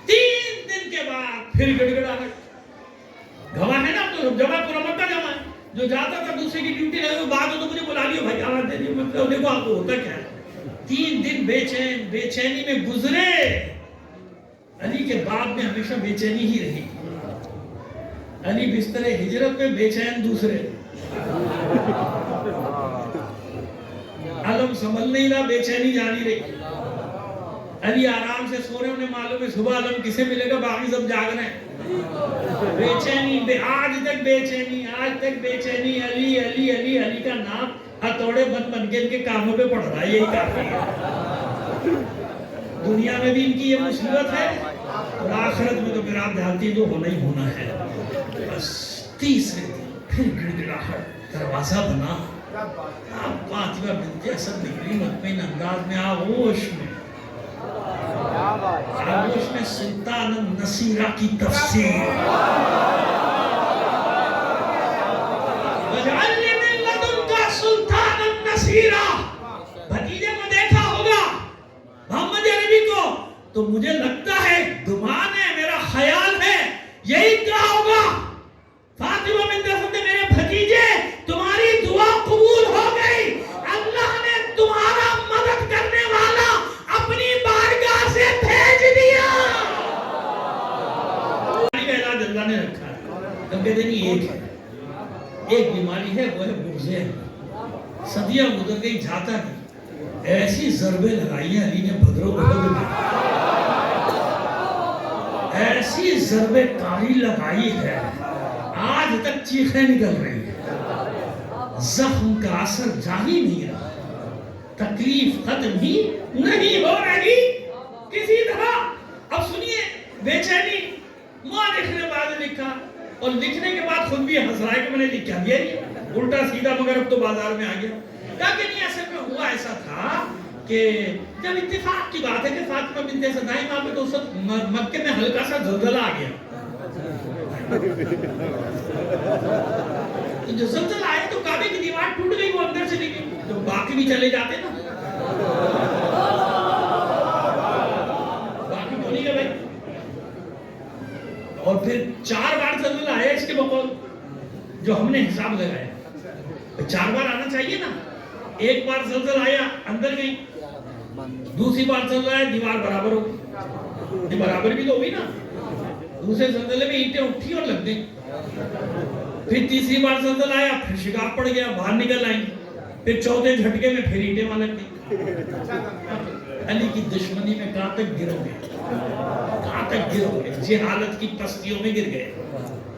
3 دن کے بعد پھر گڑگڑا گیا. گواہ ہے نا, تو جمع پورا مکہ جمع ہے. جو جاتا تھا دوسرے کی ڈیوٹی لگے, بعد تو مجھے بلا لیا, بھائی آواز دے دیو. میں دیکھو آپ کو ہوتا کیا ہے. 3 دن بے چینی میں گزرے. علی کے بعد میں ہمیشہ بے چینی ہی رہی. علی بستر ہجرت میں بے چین دوسرے. علم سنبھل نہیں رہا, بے چینی جاری رہی. علی آرام سے سو رہے ہیں، انہیں معلوم ہے صبح علم کسے ملے گا، باقی سب جاگ رہے ہیں. بے چینی، آج تک بے چینی، آج تک بے چینی. علی علی علی علی کا نام ہتھوڑے بن بن کے ان کے کاموں پہ پڑ رہا ہے، یہی کافی ہے. دنیا میں بھی ان کی یہ مصیبت ہے اور آخرت میں تو پھر آپ جانتی تو ہونا ہی ہونا ہے. بس تیسرے دن پھر گڑگڑاہٹ، دروازہ بنا. آپ فاطمہ بنت اسد نکلی مطمئن انداز میں، آغوش میں سلطان النصیرہ کی تفسیر. وَجَعَلْنِ مِن لَدُنْكَ سُلْطَانًا نَصِيرًا. بھتیجے کو دیکھا ہوگا محمد عربی کو تو مجھے لگتا ہے، گمان ہے، میرا خیال ہے یہی کہا ہوگا فاطمہ بنت اسد نے، میرے بھتیجے تمہاری دعا قبول ہو گئی، اللہ نے تمہارا مدد کرنے والا اپنی بارگاہ سے بھیج دیا. بیماری کا علاج اللہ نے رکھا ہے. ہم کہتے ہیں ایک ہے، ایک بیماری ہے، وہ ہے بغض. صدیاں گزر گئی، جاتا نہیں. ایسی ضربیں لگائی ہیں علی نے بدر و احد میں، ایسی ضربیں کاری لگائی ہے، آج تک چیخیں نکل رہی ہیں. زخم کا اثر جاری نہیں رہا، تکلیف ختم ہی نہیں ہو رہی کسی طرح. اب سنیے بے چینی. مؤرخ نے بعد لکھا اور لکھنے کے بعد خود بھی ہنس رہا ہے کہ میں نے لکھا دیا یہ الٹا سیدھا، مگر اب تو بازار میں آ گیا. کہا کہ نہیں، اصل میں ہوا ایسا تھا کہ جب اتفاق کی بات ہے کہ فاطمہ بنت اسد آئی وہاں پہ، تو اس وقت مکے میں ہلکا سا زلزلہ آ گیا. تو جو زلزلہ آیا تو کعبے کی دیوار ٹوٹ گئی، وہ اندر چلی گئی، تو باقی بھی چلے جاتے نا، باقی تو نہیں گئے بھائی. اور پھر 4 بار زلزلہ آیا اس کے بقول جو ہم نے حساب لگایا. 4 بار آنا چاہیے نا. ایک بار زلزلہ آیا اندر گئی، دوسری بار زلزلہ آیا دیوار برابر ہو گئی، برابر بھی تو ہوئی نا. دوسرے زلزلے میں اینٹیں اٹھی اور لگ گئی. پھر تیسری بار زلزلہ آیا، پھر شگاف پڑ گیا، باہر نکل آئیں. پھر چوتھے جھٹکے میں پھر اینٹیں وہاں لگ گئی. علی کی دشمنی میں کہاں تک گرو گے، کہاں تک گرو گے؟ جہالت کی پستیوں میں گر گئے.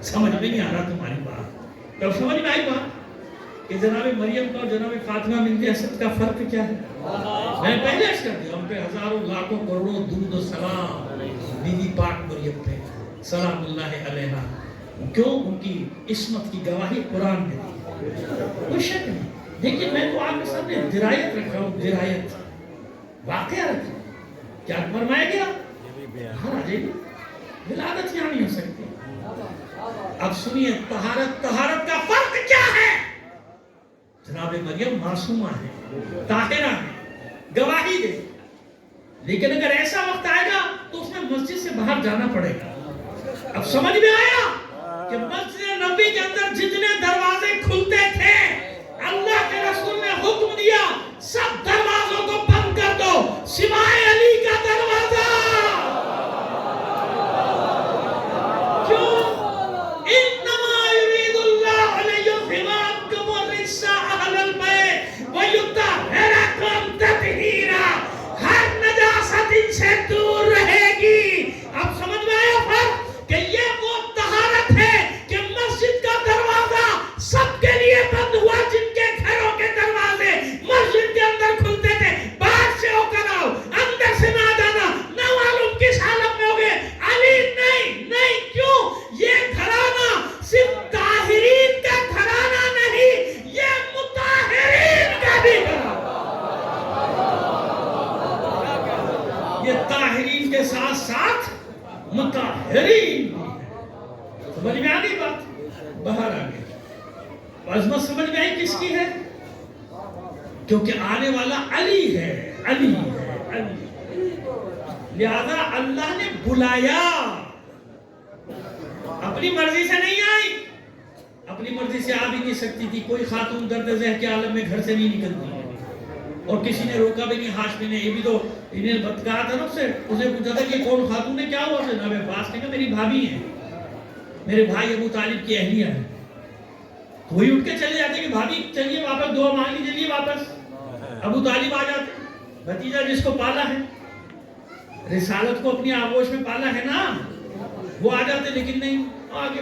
سمجھ میں نہیں آ رہا تمہاری بات. تب سمجھ میں آئی بات کہ جناب مریم کا اور جناب فاطمہ بنت اسد کا فرق کیا ہے. میں پہلے عرض کر دیا، ہم پہ ہزاروں لاکھوں کروڑوں درود و سلام بی بی پاک مریم پہ سلام اللہ علیہا. کیوں؟ ان کی عصمت کی گواہی قرآن میں دی، کوئی شک نہیں. لیکن میں تو آپ کے سامنے درایت رکھ رہا ہوں، درایت واقعہ رکھ رہا ہوں. کیا فرمایا گیا؟ ہاں جی، ولادت یہاں نہیں ہو سکتی. اب سنیے طہارت کا فرق کیا ہے. جناب مریم معصومہ ہے، طاہرہ ہے، گواہی دے. لیکن اگر ایسا وقت آئے گا تو اس میں مسجد سے باہر جانا پڑے گا. اب سمجھ میں آیا کہ مسجد نبی کے اندر جتنے دروازے کھلتے تھے، اللہ کے رسول نے حکم دیا سب دروازوں کو بند کر دو سوائے علی کا دروازہ. کیوں؟ انما یرید اللہ لیذھب عنکم الرجس اہل البیت ویطہرکم تطہیرا. ہر نجاست ان سے دور رہے گی. اب سمجھ میں آیا فرق کہ یہ وہ طہارت ہے کہ مسجد کا دروازہ سب کے لیے بند ہوا، جن کے گھروں کے دروازے مسجد کے اندر کھلتے تھے. باہر سے ہو کر آؤ، اندر سے نہ جانا. نہ معلوم کس حالت میں ہوگے. علی نہیں. کیوں؟ یہ گھرانہ صرف طاہرین کا گھرانہ نہیں، یہ مطہرین کا بھی گھرانہ. یہ طاہرین کے ساتھ ساتھ مطہرین بھی ہے. سمجھ میں آگئی بات؟ باہر آگئی. عظمت سمجھ میں آئی کس کی ہے؟ کیونکہ آنے والا علی ہے. لہذا اللہ نے بلایا، اپنی مرضی سے نہیں آئی. اپنی مرضی سے آ بھی نہیں سکتی تھی. کوئی خاتون درد ذہ کے عالم میں گھر سے نہیں نکلتی ہے، اور کسی نے روکا بھی نہیں. ہاشمی نے یہ بھی تو انہیں کہا تھا نا، اسے پوچھا تھا کہ کون خاتون ہے، کیا ہوا؟ جناب عباس نے کہا میری بھابھی ہیں، میرے بھائی ابو طالب کی اہلیہ ہے. وہی اٹھ کے چلے جاتے کہ بھابھی چلیے واپس، دعا مانگ لیجیے واپس. ابو طالب آ جاتے، بھتیجا جس کو پالا ہے. رسالت کو اپنی آغوش میں پالا ہے نا، وہ آ جاتے لیکن نہیں آگے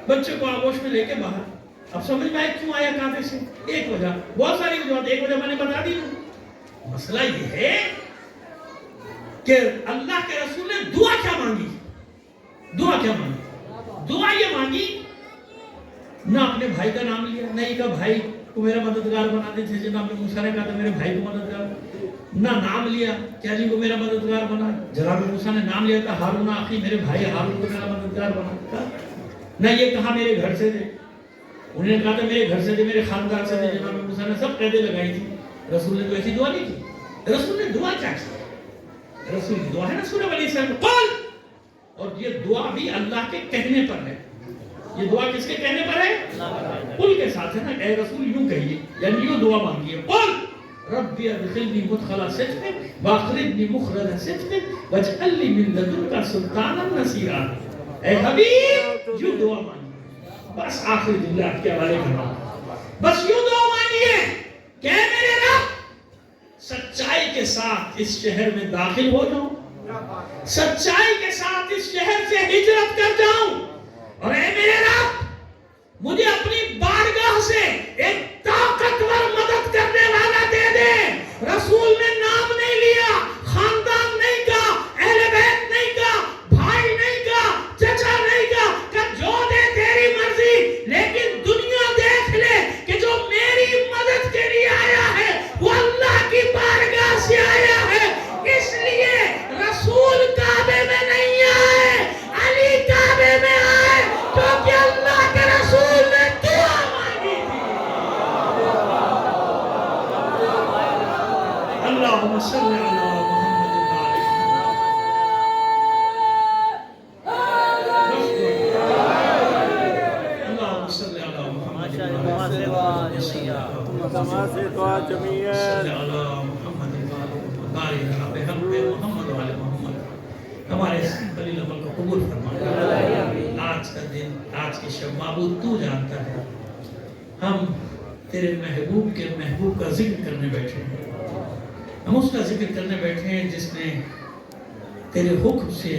بچے کو آغوش میں لے کے باہر. اب سمجھ میں آئے کیوں آیا کافے سے؟ ایک وجہ، بہت ساری وجہ، ایک وجہ میں نے بتا دی. مسئلہ یہ ہے کہ اللہ کے رسول نے دعا کیا مانگی؟ دعا یہ مانگی، نہ اپنے بھائی کا نام لیا، نہ یہ کہا بھائی کو میرا مددگار بنا دے، جیسے جناب موسیٰ نے کہا تھا میرے بھائی کو مددگار، نہ نام لیا کہ علی کو میرا مددگار بنا. جناب موسیٰ نے نام لیا تھا ہارون آخی، میرے بھائی ہارون کو میرا مددگار بنا. نہ یہ کہا میرے گھر سے دے، انہوں نے کہا تھا میرے گھر سے دے، میرے خاندان سے دے. جناب موسیٰ نے سب قیدیں لگائی تھی، رسول نے تو ایسی دعا نہیں کی. رسول نے دعا کیا کی؟ رسول کی دعا ہے نا سورہ بنی اسرائیل قل، اور یہ دعا بھی اللہ کے کہنے پر ہے. یہ دعا کس کے کہنے پر ہے؟ قل کے ساتھ ہے نا، اے رسول یوں کہیے، یعنی یوں دعا مانگیے. قل ربی ادخلنی مدخل صدق واخرجنی مخرج صدق واجعل لی من لدنک سلطانا نصیرا. اے حبیب یوں دعا مانگیے. بس آخری جملہ آپ کے حوالے کرنا، بس یوں دعا مانگیے کہ اے میرے رب سچائی کے ساتھ اس شہر میں داخل ہو جاؤں، سچائی کے ساتھ اس شہر سے ہجرت کر جاؤں، اور اے میرے رب مجھے اپنی بارگاہ سے ایک طاقتور مدد کرنے والا دے دے. رسول نے نام نہیں لیا، خاندان نہیں کہا، اہل بیت نہیں کہا، بھائی نہیں کہا، چچا نہیں کہا، کہ جو دے تیری مرضی، لیکن دنیا دیکھ لے کہ جو میری مدد کے لیے آیا ہے وہ اللہ کی بارگاہ سے آیا ہے. اس لیے رسول کعبے میں نہیں آئے، علی کعبے میں آئے، کیونکہ اللہ کے رسول نے دعا مانگی تھی. اللہم صلی علی محمد اللہم صلی علی محمد کما سے دعا جمیعا صلی علی محمد بارک علی محمد وعلی محمد. ہمارے اس قلیل عمل کو قبول فرما. آج کا دن، آج کی شب معبود تو جانتا ہے، ہم تیرے محبوب کے محبوب کا ذکر کرنے بیٹھے ہیں. ہم اس کا ذکر کرنے بیٹھے ہیں جس نے تیرے حکم سے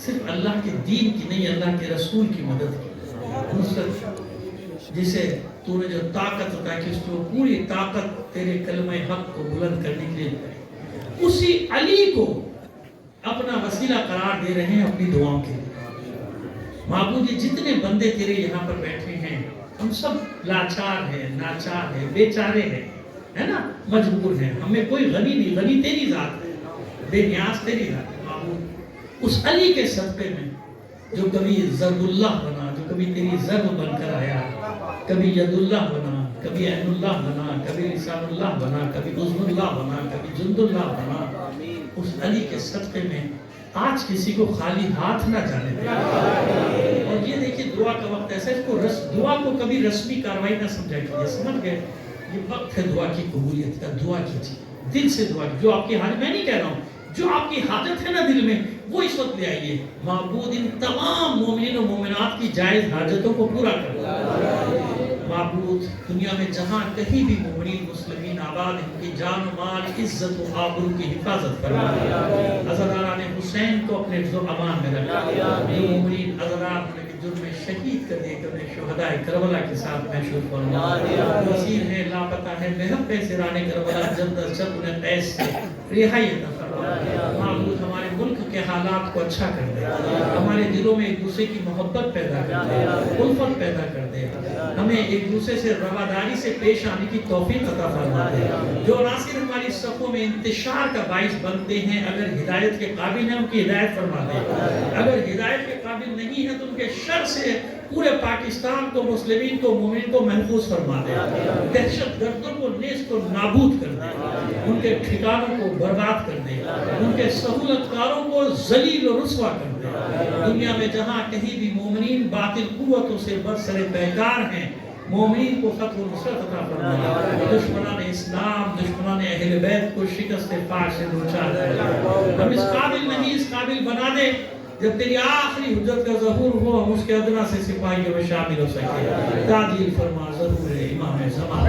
صرف اللہ کے دین کی نہیں، اللہ کے رسول کی مدد کی، نصرت، جسے تو نے جو طاقت عطا کی، اس کو پوری طاقت تیرے کلمہ حق کو بلند کرنے کے لیے دی. اسی علی کو اپنا وسیلہ قرار دے رہے ہیں اپنی دعاؤں کے لیے. معبود یہ جتنے بندے تیرے یہاں پر بیٹھے ہیں، ہم سب لاچار ہیں، ناچار ہیں، بیچارے ہیں، ہے نا، مجبور ہیں. ہمیں کوئی غنی نہیں، غنی تیری ذات ہے، بے نیاز تیری ذات ہے. معبود اس علی کے صدقے میں جو کبھی ضرب اللہ بنا، جو کبھی تیری ضرب بن کر آیا، کبھی ید اللہ بنا، کبھی عین اللہ بنا، کبھی لسان اللہ بنا، کبھی عظم اللہ بنا، کبھی جند اللہ بنا، اس علی کے صدقے میں آج کسی کو خالی ہاتھ نہ جانے دے. اور یہ دیکھیں دعا کا وقت ایسا ہے، اس کو دعا کو کبھی رسمی کاروائی نہ سمجھا کیجیے. سمجھ گئے؟ یہ وقت ہے دعا کی قبولیت کا. دعا کیجیے، دل سے دعا کیجیے. جو آپ کی حاجت، میں نہیں کہہ رہا ہوں، جو آپ کی حاجت ہے نا دل میں، وہ اس وقت لے آئیے. معبود ان تمام مومنین و مومنات کی جائز حاجتوں کو پورا کر. معبود دنیا میں جہاں کہیں بھی مومنین مسلمین آباد ہیں، ان کی جان و مال، عزت و آبرو کی حفاظت فرما. عزاداران حسین کو اپنے حفظ و امان میں رکھا. جو مومنین عزادار ہونے کے جرم میں شہید کر دیے کہ انہیں شہداء کربلا کے ساتھ محشور فرما. اسیر ہیں، لاپتہ ہیں، محب سران کربلا جلد از جلد انہیں قید سے رہائی عطا فرما. معبود ہمارے ملک کے حالات کو اچھا کر دے، ہمارے دلوں میں ایک دوسرے کی محبت پیدا کر دے، الفت پیدا کر دے، ہمیں ایک دوسرے سے رواداری سے پیش آنے کی توفیق عطا فرما دے. جو عناصر ہماری صفوں میں انتشار کا باعث بنتے ہیں، اگر ہدایت کے قابل ہیں ان کی ہدایت فرما دے، اگر ہدایت کے قابل نہیں ہیں تو ان کے شر سے پورے پاکستان کو، مسلمین کو، مومنین کو محفوظ فرما دے. دہشت گردوں کو نیست و نابود کر دے، ان کے ٹھکانوں کو برباد کر دے، ان کے سہولت کاروں کو ذلیل و رسوا کر دے. دنیا میں جہاں کہیں بھی مومنین باطل قوتوں سے برسر پیکار ہیں، مومنین کو فتح و نصرت عطا فرما. دشمنان اسلام، دشمنان اہل بیت کو شکست فاش سے دوچار کر. ہم اس قابل نہیں، اس قابل بنا دے جب تیری آخری حجت کا ظہور ہو، ہم اس کے ادنا سے سپاہیوں میں شامل ہو سکے. تعجیل فرما ضرور ہے امام زمان.